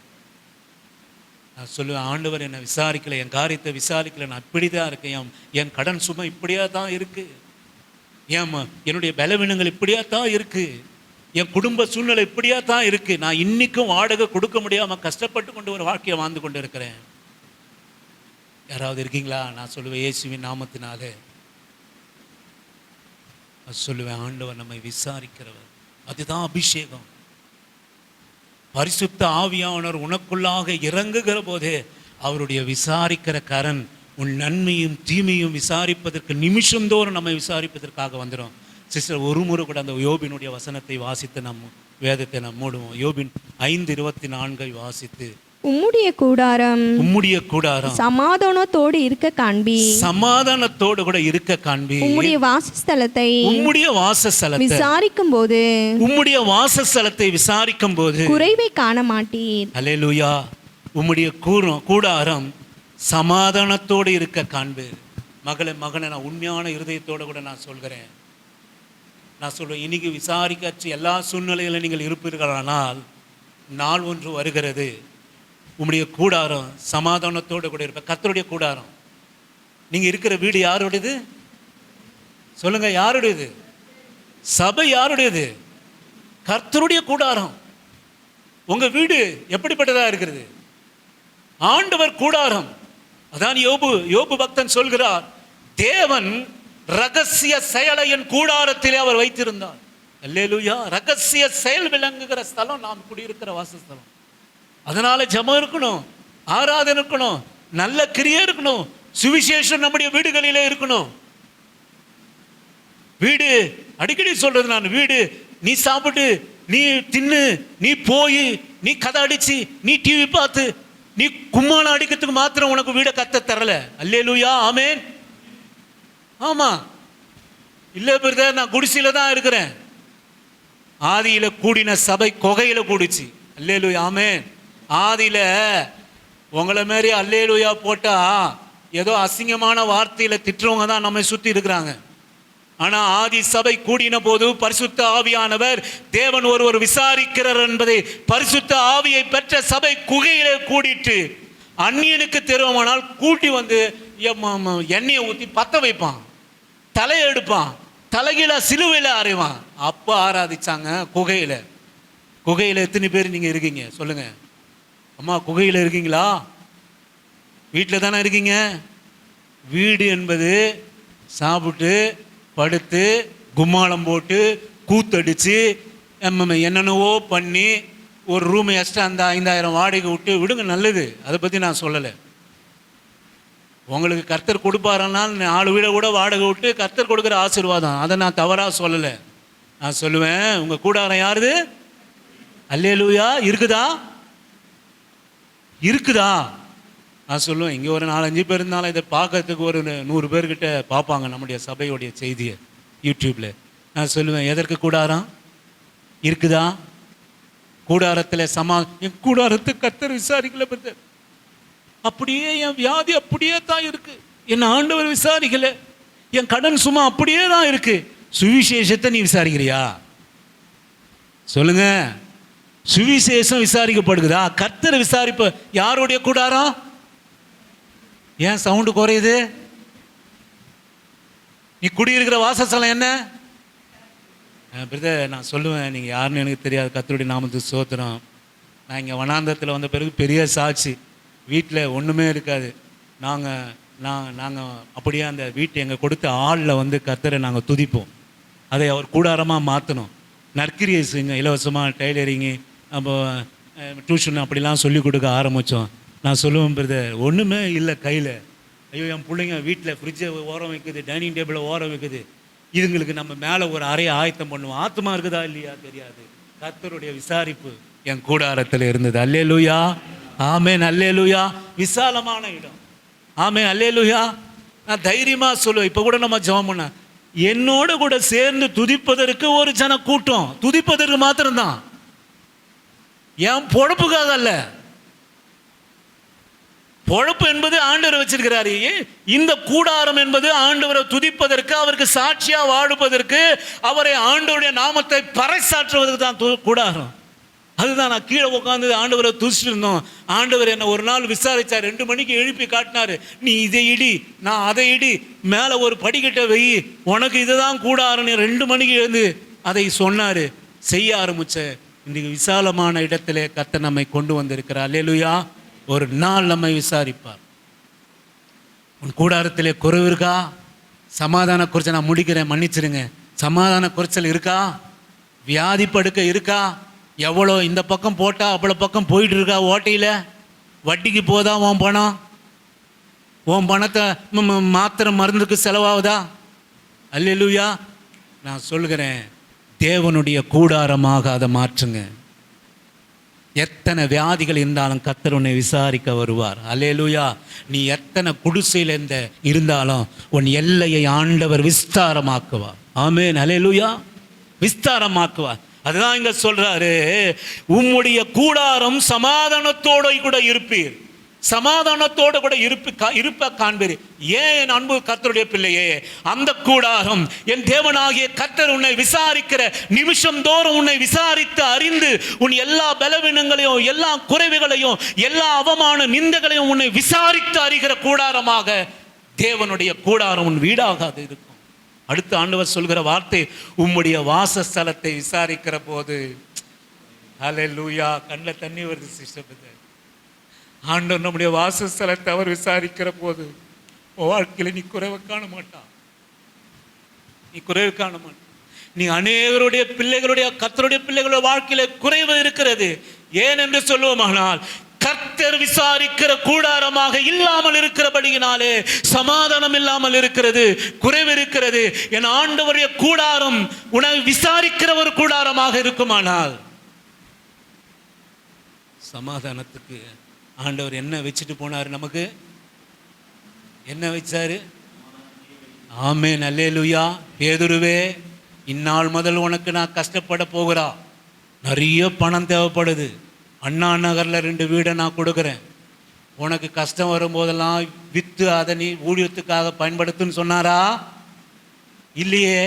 நான் சொல்லுவேன், ஆண்டவர் என்னை விசாரிக்கலை, என் காரியத்தை விசாரிக்கலை, நான் இப்படி தான் இருக்கேன், என் கடன் சுமை இப்படியா தான் இருக்குது, என்னுடைய பலவீனங்கள் இப்படியா தான் இருக்குது, என் குடும்ப சூழ்நிலை இப்படியா தான் இருக்குது, நான் இன்னைக்கும் வாடகை கொடுக்க முடியாமல் கஷ்டப்பட்டு கொண்டு ஒரு வாழ்க்கையை வாழ்ந்து கொண்டு இருக்கிறேன். யாராவது இருக்கீங்களா? நான் சொல்லுவேன், இயேசுவின் நாமத்தினாலே சொல்லுவேன், ஆண்டவர் நம்மை விசாரிக்கிறவர். அதுதான் அபிஷேகம். பரிசுத்த ஆவியானவர் உனக்குள்ளாக இறங்குகிற போதே அவருடைய விசாரிக்கிற கரண் உன் நன்மையும் தீமையும் விசாரிப்பதற்கு நிமிஷந்தோறும் நம்மை விசாரிப்பதற்காக வந்துடும். சிஸ்டர், ஒரு முறை கூட அந்த யோபினுடைய வசனத்தை வாசித்து நம்ம வேதத்தை நம்ம மூடுவோம். யோபின் 5:24 வாசித்து, உம்முடைய கூடாரம் சமாதானத்தோடு இருக்க காண்பி, சமாதானத்தோடு கூட இருக்க காண்பி. உம்முடைய வாசஸ்தலத்தை விசாரிக்கும் போது, உம்முடைய வாசஸ்தலத்தை விசாரிக்கும் போது குறைவை காண மாட்டீர். அல்லேலூயா. உம்முடைய கூடாரம் சமாதானத்தோடு இருக்க காண்பு. மகனை நான் உண்மையான இருதயத்தோடு கூட நான் சொல்கிறேன். நான் சொல்வேன், இன்னைக்கு விசாரிக்கற்ற எல்லா சூழ்நிலைகளிலும் நீங்கள் இருப்பீர்களானால் நாள் ஒன்று வருகிறது, உம்முடைய கூடாரம் சமாதானத்தோடு கூட இருப்ப. கர்த்தருடைய கூடாரம். நீங்கள் இருக்கிற வீடு யாருடையது சொல்லுங்க? யாருடையது? சபை யாருடையது? கர்த்தருடைய கூடாரம். உங்க வீடு எப்படிப்பட்டதா இருக்கிறது? ஆண்டவர் கூடாரம். அதான் யோபு பக்தன் சொல்கிறார், தேவன் ரகசிய செயலை என் கூடாரத்திலே அவர் வைத்திருந்தார். அல்லேலூயா. ரகசிய செயல் விளங்குகிற ஸ்தலம் நாம் குடியிருக்கிற வாசஸ்தலம். அதனால ஜெபம் இருக்கணும், ஆராதனை இருக்கணும், நல்ல கிரியை இருக்கணும், சுவிசேஷம் நம்முடைய வீடுகளிலே இருக்கணும். வீடு அடிக்கடி சொல்றது நான், வீடு நீ சாப்பிட்டு, நீ தின்னு, நீ போய், நீ கதை அடிச்சு, நீ டிவி பார்த்து, நீ கும்மாளம் அடிக்கிறதுக்கு மாத்திரம் உனக்கு வீடை கத்த தரல. அல்லேலூயா. ஆமேன். ஆமா, இல்லை பிரதர், நான் குடிசையில தான் இருக்கிறேன். ஆதியில கூடின சபை கொகையில கூடிச்சு. அல்லேலூயா. ஆமேன். ஆதியில உங்களை மாரி அல்லேலூயா போட்டா ஏதோ அசிங்கமான வார்த்தையில திட்டுறவங்க தான் நம்மை சுத்தி இருக்கிறாங்க. ஆனா ஆதி சபை கூடின போது பரிசுத்த ஆவியானவர் தேவன் ஒருவர் விசாரிக்கிறார் என்பதை பரிசுத்த ஆவியை பெற்ற சபை குகையிலே கூடிட்டு அந்நியனுக்கு தெருவமானால் கூட்டி வந்து எண்ணெயை ஊற்றி பத்த வைப்பான், தலையை எடுப்பான், தலைகீழ சிலுவையில் அறைவான். அப்போ ஆராதிச்சாங்க குகையில. குகையில எத்தனை பேர் நீங்க இருக்கீங்க சொல்லுங்க? அம்மா, குகையில இருக்கீங்களா? வீட்டில் தானே இருக்கீங்க. வீடு என்பது சாப்பிட்டு படுத்து கும்மாளம் போட்டு கூத்தடிச்சு என்னென்னவோ பண்ணி ஒரு ரூம் எக்ஸ்ட்ரா அந்த 5000 வாடகை விட்டு விடுங்க, நல்லது. அதை பற்றி நான் சொல்லலை. உங்களுக்கு கர்த்தர் கொடுப்பாருனால் 4 வீடை கூட வாடகை விட்டு கர்த்தர் கொடுக்குற ஆசீர்வாதம், அதை நான் தவறாக சொல்லலை. நான் சொல்லுவேன், உங்கள் கூடாரம் யாருது? அல்லேலூயா. இருக்குதா? இருக்குதா? நான் சொல்லுவேன், இங்கே ஒரு 4-5 பேர் இருந்தாலும் இதை பார்க்கறதுக்கு ஒரு 100 பேர்கிட்ட பார்ப்பாங்க நம்முடைய சபையுடைய செய்தியை யூடியூப்பில். நான் சொல்லுவேன், எதற்கு கூடாரம் இருக்குதா? கூடாரத்தில் என் கூடாரத்தை கர்த்தர் விசாரிக்கல பிரதர், அப்படியே என் வியாதி அப்படியே தான் இருக்கு, என் ஆண்டவர் விசாரிக்கல, என் கடன் சும்மா அப்படியே தான் இருக்கு. சுவிசேஷத்தை நீ விசாரிக்கிறியா? சொல்லுங்க. சுவிசேஷம் விசாரிக்கப்படுகிறதா? கர்த்தர் விசாரிப்பு. யாருடைய கூடாரம்? ஏன் சவுண்டு குறையுது? நீ குடியிருக்கிற வாசஸ்தலம் என்ன? பிரதர் நான் சொல்லுவேன், நீங்கள் யாருன்னு எனக்கு தெரியாது, கர்த்தருடைய நாமத்துக்கு ஸ்தோத்திரம். நான் இங்கே வனாந்தரத்தில் வந்த பிறகு பெரிய சாட்சி, வீட்டில் ஒன்றுமே இருக்காது. நாங்கள் அப்படியே அந்த வீட்டை எங்கள் கொடுத்த ஆளில் வந்து கர்த்தரை நாங்கள் துதிப்போம். அதை அவர் கூடாரமாக மாற்றணும். நற்கிரியை செஞ்சோம், இலவசமாக டைலரிங்கு, அப்போ டியூஷன் அப்படிலாம் சொல்லிக் கொடுக்க ஆரம்பித்தோம். நான் சொல்லுவேன், பிரதர் ஒன்றுமே இல்லை கையில். ஐயோ என் பிள்ளைங்க வீட்டில் ஃப்ரிட்ஜை ஓரம் வைக்குது, டைனிங் டேபிளை ஓரம் வைக்குது, இதுங்களுக்கு நம்ம மேலே ஒரு அறையை ஆயத்தம் பண்ணுவோம். ஆத்மா இருக்குதா இல்லையா தெரியாது. கர்த்தருடைய விசாரிப்பு என் கூடாரத்தில் இருந்தது. அல்லேலூயா, ஆமென், அல்லேலூயா. விசாலமான இடம், ஆமென், அல்லேலூயா. நான் தைரியமாக சொல்லுவேன். இப்போ கூட நம்ம ஜெபம் பண்ண, என்னோட கூட சேர்ந்து துதிப்பதற்கு ஒரு ஜன கூட்டம், துதிப்பதற்கு மாத்திரம்தான், என் பொழப்புக்காக அல்ல. பொழப்பு என்பது ஆண்டவர் வச்சிருக்கிறாரு. இந்த கூடாரம் என்பது ஆண்டவரை துதிப்பதற்கு, அவருக்கு சாட்சியா வாழுவதற்கு, அவரை ஆண்டவருடைய நாமத்தை பறைசாற்றுவதற்கு தான் கூடாரம். அதுதான் நான் கீழே உட்காந்து ஆண்டவரை துதிச்சுட்டு இருந்தோம். ஆண்டவர் என்னை ஒரு நாள் விசாரிச்சார். 2 மணிக்கு எழுப்பி காட்டினாரு, நீ இதை இடி, நான் அதை இடி, மேலே ஒரு படிக்கட்டை வை, உனக்கு இதுதான் கூடாரம். 2 மணிக்கு எழுந்து அதை சொன்னார், செய்ய ஆரம்பிச்ச. இன்றைக்கு விசாலமான இடத்திலே கர்த்தர் நம்மை கொண்டு வந்திருக்கிறார். அல்லேலூயா. ஒரு நாள் நம்மை விசாரிப்பார். உன் கூடாரத்திலே குறைவு இருக்கா? சமாதான குறைச்சல், நான் முடிக்கிறேன், மன்னிச்சிருங்க. சமாதான குறைச்சல் இருக்கா? வியாதி படுக்கை இருக்கா? எவ்வளோ இந்த பக்கம் போட்டால் அவ்வளோ பக்கம் போயிட்டு இருக்கா? ஓட்டையில் வட்டிக்கு போதா உன் பணம்? உன் பணத்தை மாத்திரை மருந்துக்கு செலவாகுதா? அல்லேலூயா. நான் சொல்கிறேன், தேவனுடைய கூடாரமாக அதை மாற்றுங்க. எத்தனை வியாதிகள் இருந்தாலும் கர்த்தர் உன்னை விசாரிக்க வருவார். அல்லேலூயா. நீ எத்தனை குடிசையில் இருந்தாலும் உன் எல்லையை ஆண்டவர் விஸ்தாரமாக்குவார். ஆமென், அல்லேலூயா. விஸ்தாரமாக்குவார். அதுதான் இங்க சொல்றாரு, உம்முடைய கூடாரம் சமாதானத்தோடு கூட இருப்பீர், சமாதானத்தோடு கூட இருப்ப காண்பீர். ஏன் என் அன்பு கர்த்தருடைய பிள்ளையே, அந்த கூடாரம் என் தேவனாகிய கர்த்தர் உன்னை விசாரிக்கிற நிமிஷம் தோறும் உன்னை விசாரித்து அறிந்து உன் எல்லா பலவீனங்களையும், எல்லா குறைவுகளையும், எல்லா அவமான நிந்தைகளையும் உன்னை விசாரித்து அறிகிற கூடாரமாக தேவனுடைய கூடாரம் உன் வீடாகாது இருக்கும். அடுத்த ஆண்டவர் சொல்கிற வார்த்தை, உம்முடைய வாசஸ்தலத்தை விசாரிக்கிற போது. ஹல்லேலூயா. கண்ணில் தண்ணி வருது சிஸ்டர். ஆண்டவர் நம்முடைய வாசஸ்தலத்தை அவர் விசாரிக்கிற போது வாழ்க்கையில் நீ குறைவை காண மாட்டான். நீ குறைவு காண மாட்டான். நீ அநேகருடைய பிள்ளைகளுடைய, கர்த்தருடைய பிள்ளைகளுடைய வாழ்க்கையில குறைவு இருக்கிறது. ஏன் என்று சொல்லுவோமானால், கர்த்தர் விசாரிக்கிற கூடாரமாக இல்லாமல் இருக்கிறபடியினாலே சமாதானம் இல்லாமல் இருக்கிறது, குறைவு இருக்கிறது. என் ஆண்டவருடைய கூடாரம் உன்னை விசாரிக்கிற ஒரு கூடாரமாக இருக்குமானால், சமாதானத்துக்கு ஆண்டவர் என்ன வச்சுட்டு போனார்? நமக்கு என்ன வச்சாரு? ஆமென், அல்லேலூயா. பேதுருவே, இந்நாள் முதல் உனக்கு நான் கஷ்டப்பட போகிறா, நிறைய பணம் தேவைப்படுது, அண்ணா நகரில் 2 வீடை நான் கொடுக்குறேன், உனக்கு கஷ்டம் வரும்போதெல்லாம் விற்று அதை நீ ஊழியத்துக்காக பயன்படுத்துன்னு சொன்னாரா? இல்லையே.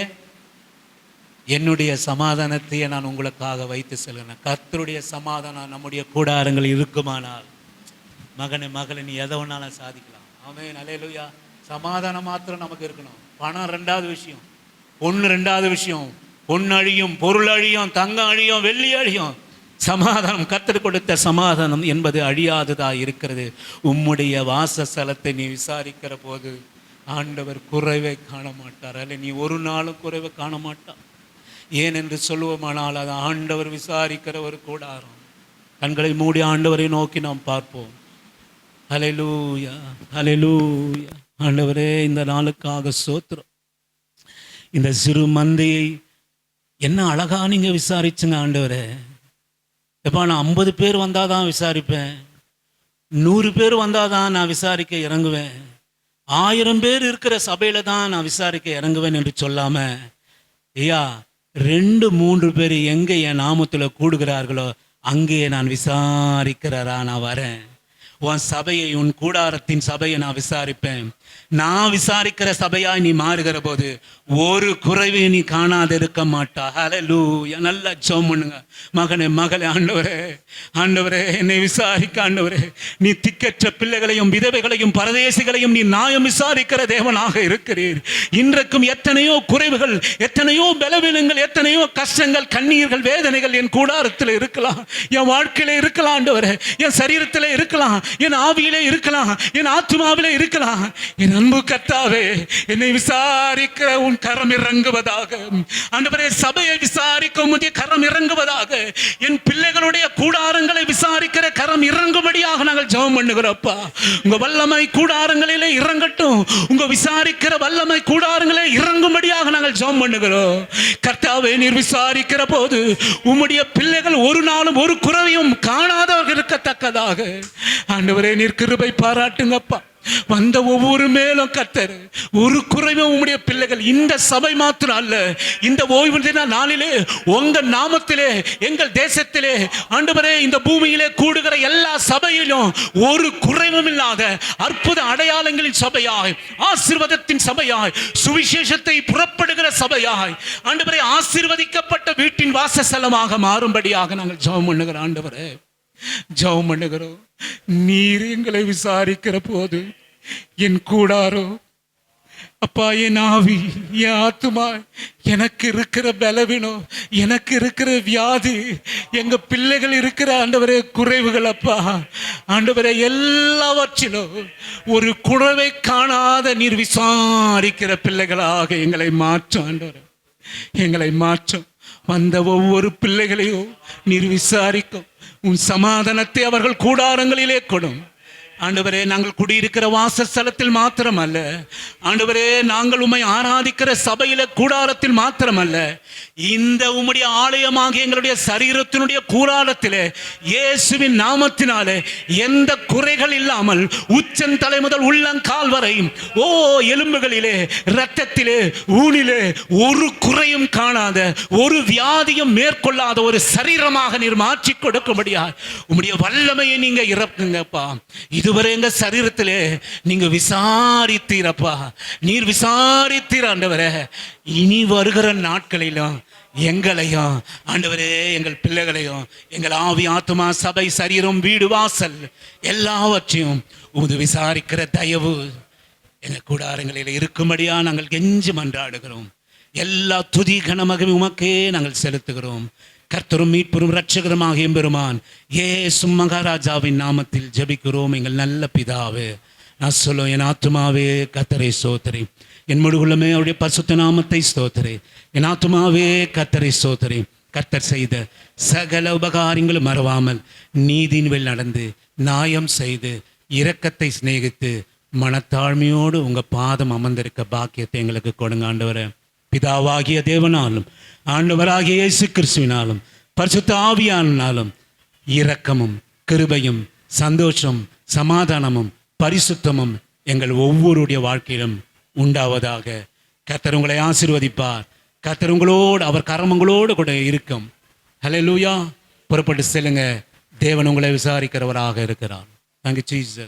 என்னுடைய சமாதானத்தையே நான் உங்களுக்காக வைத்து செல்கிறேன். கர்த்தருடைய சமாதானம் நம்முடைய கூடாரங்கள் இருக்குமானால், மகனே மகளை, நீ எதை ஒன்றாலும் சாதிக்கலாம். ஆமென், அல்லேலூயா. சமாதானம் மாத்திரம் நமக்கு இருக்கணும். பணம் 2வது விஷயம், பொண்ணு 2வது விஷயம். பொண்ணு அழியும், பொருள் அழியும், தங்கம் அழியும், வெள்ளி அழியும். சமாதானம், கர்த்தர் கொடுத்த சமாதானம் என்பது அழியாததாக இருக்கிறது. உம்முடைய வாசஸ்தலத்தை நீ விசாரிக்கிற போது ஆண்டவர் குறைவை காண மாட்டார். அல்ல, நீ ஒரு நாளும் குறைவை காண மாட்டார். ஏன் என்று சொல்லுவோமானால், அது ஆண்டவர் விசாரிக்கிற ஒரு கூடாரம். கண்களை மூடி ஆண்டவரை நோக்கி நாம் பார்ப்போம். ஹல்லேலூயா, ஹல்லேலூயா. ஆண்டவரே, இந்த நாளுக்காக ஸ்தோத்திரம். இந்த சிறு மந்தையை என்ன அழகா நீங்க விசாரிச்சுங்க ஆண்டவரே. எப்பா, நான் 50 பேர் வந்தால் தான் விசாரிப்பேன், 100 பேர் வந்தால் தான் நான் விசாரிக்க இறங்குவேன், 1000 பேர் இருக்கிற சபையில் தான் நான் விசாரிக்க இறங்குவேன் என்று சொல்லாமல், ஐயா 2-3 பேர் எங்கே என் நாமத்தில் கூடுகிறார்களோ அங்கே நான் விசாரிக்கிறரா நான் வரேன். உன் சபையை, உன் கூடாரத்தின் சபையை நான் விசாரிப்பேன். நான் விசாரிக்கிற சபையாய் நீ மாறுகிற போது ஒரு குறைவையும் நீ காணாத இருக்க மாட்டா. ஹல்லேலூயா. நல்லா ஜெபம் பண்ணுங்க. மகனே மகளே, ஆண்டவரே ஆண்டவரே என்னை விசாரிக்க ஆண்டவரே. நீ திக்கற்ற பிள்ளைகளையும் விதவைகளையும் பரதேசிகளையும் நீ நியாயம் விசாரிக்கிற தேவனாக இருக்கிறீர். இன்றைக்கும் எத்தனையோ குறைவுகள், எத்தனையோ பலவீனங்கள், எத்தனையோ கஷ்டங்கள், கண்ணீர்கள், வேதனைகள் என் கூடாரத்தில் இருக்கலாம், என் வாழ்க்கையில இருக்கலாம் ஆண்டவரே, என் சரீரத்தில் இருக்கலாம், என் ஆவியிலே இருக்கலாம், என் ஆத்துமாவிலே இருக்கலாம். என் அன்பு கர்த்தாவே, என்னை விசாரிக்கிற உன் கரம் இறங்குவதாக. ஆண்டவரே, சபையை விசாரிக்க உம்முடைய கரம் இறங்குவதாக. என் பிள்ளைகளுடைய கூடாரங்களை விசாரிக்கிற கரம் இறங்கும்படியாக நாங்கள் ஜெபம் பண்ணுகிறோம்ப்பா. உங்க வல்லமை கூடாரங்களிலே இறங்கட்டும். உங்க விசாரிக்கிற வல்லமை கூடாரங்களே இறங்கும்படியாக நாங்கள் ஜெபம் பண்ணுகிறோம். கர்த்தாவே, நீர் விசாரிக்கிற போது உம்முடைய பிள்ளைகள் ஒரு நாளும் ஒரு குறைவையும் காணாதவர்கள் இருக்கத்தக்கதாக ஆண்டவரே நீர் கிருபை பாராட்டுங்கப்பா. வந்த ஒவ்வொரு மேலும் கர்த்தர் ஒரு குறைவும் உம்முடைய பிள்ளைகள் இந்த சபை மாத்திரம் அல்ல, இந்த ஓய்வு தின நாளிலே உங்க நாமத்திலே எங்கள் தேசத்திலே ஆண்டவரே இந்த பூமியிலே கூடுகிற எல்லா சபையிலும் ஒரு குறைவும் இல்லாத அற்புத அடையாளங்களின் சபையாய், ஆசீர்வாதத்தின் சபையாய், சுவிசேஷத்தை புறப்படுகிற சபையாய் ஆண்டவரே ஆசீர்வதிக்கப்பட்ட வீட்டின் வாசஸ்தலமாக மாறும்படியாக நாங்கள் ஜெபம் பண்ணுகிறோம். ஆண்டவரே ஜெபம் பண்ணுகிறோம். நீர் எங்களை விசாரிக்கிற போது என் கூடாரோ அப்பா, என் ஆவி, என் ஆத்துமா, எனக்கு இருக்கிற பலவீனம், எனக்கு இருக்கிற வியாதி, எங்க பிள்ளைகள் இருக்கிற ஆண்டவரே குறைவுகள் அப்பா ஆண்டவரே எல்லாவற்றிலும் ஒரு குறைவை காணாத நீர் விசாரிக்கிற பிள்ளைகளாக எங்களை மாற்றும் ஆண்டவரே, எங்களை மாற்றும். வந்த ஒவ்வொரு பிள்ளைகளையும் நீர் விசாரிக்கும். உன் சமாதானத்தை அவர்கள் கூடாரங்களிலே கொடும் ஆண்டவரே. நாங்கள் குடியிருக்கிற வாசஸ்தலத்தில் மாத்திரமல்ல ஆண்டவரே, நாங்கள் உம்மை ஆராதிக்கிற சபையில கூடாரத்தில் மாத்திரமல்ல, இந்த உம்முடைய ஆலயமாக எங்களுடைய சரீரத்தினுடைய கூடாரத்திலே இயேசுவின் நாமத்தினாலே எந்த குறைகள் இல்லாமல் உச்சந்தலை முதல் உள்ளங்கால் வரை ஓ எலும்புகளிலே, இரத்தத்திலே, ஊனிலே ஒரு குறையும் காணாத, ஒரு வியாதியும் மேற்கொள்ளாத ஒரு சரீரமாக நீர் மாற்றி கொடுக்கும்படியா உம்முடைய வல்லமையை நீங்க இறக்குங்கப்பா. இதுவரை எங்க சரீரத்திலே நீங்க விசாரித்தீரப்பா, நீர் விசாரித்தீர் ஆண்டவரே. இனி வருகிற நாட்களிலும் எங்களையும் ஆண்டவரே, எங்கள் பிள்ளைகளையும், எங்கள் ஆவி, ஆத்துமா, சபை, சரீரம், வீடு, வாசல் எல்லாவற்றையும் உமது விசாரிக்கிற தயவு எங்கள் கூடாரங்களில் இருக்கும்படியா நாங்கள் கெஞ்சி மன்றாடுகிறோம். எல்லா துதி கனமகிமை உமக்கே நாங்கள் செலுத்துகிறோம். கர்த்தரும் மீட்பரும் இரட்சகருமாக எம்பெருமான் இயேசு மகாராஜாவின் நாமத்தில் ஜெபிக்கிறோம் எங்கள் நல்ல பிதாவே. நான் சொல்லும் என் ஆத்துமாவே கர்த்தரை ஸ்தோத்திரி, என் முழுகுள்ளமே அவருடைய பரிசுத்த நாமத்தை ஸ்தோத்திரி. என் ஆத்துமாவே கர்த்தரை ஸ்தோத்திரி. கர்த்தர் செய்த சகல உபகாரங்களும் மறவாமல் நீதியின் வழி நடந்து, நியாயம் செய்து, இரக்கத்தை சிநேகித்து, மனத்தாழ்மையோடு உங்க பாதம் அமர்ந்திருக்க பாக்கியத்தை எங்களுக்கு கொடுங்க ஆண்டவரே. பிதாவாகிய தேவனாலும் ஆண்டவராகிய இயேசு கிறிஸ்துவினாலும் பரிசுத்த ஆவியானாலும் இரக்கமும் கிருபையும் சந்தோஷம் சமாதானமும் பரிசுத்தமும் எங்கள் ஒவ்வொருடைய வாழ்க்கையிலும் உண்டாவதாக. கர்த்தர் உங்களை ஆசீர்வதிப்பார். கர்த்தர் உங்களோடு, அவர் கரம் உங்களோடு கூட இருக்கும். ஹல்லேலூயா. புறப்பட்டு செல்லுங்க. தேவன் உங்களை விசாரிக்கிறவராக இருக்கிறார். Thank you Jesus.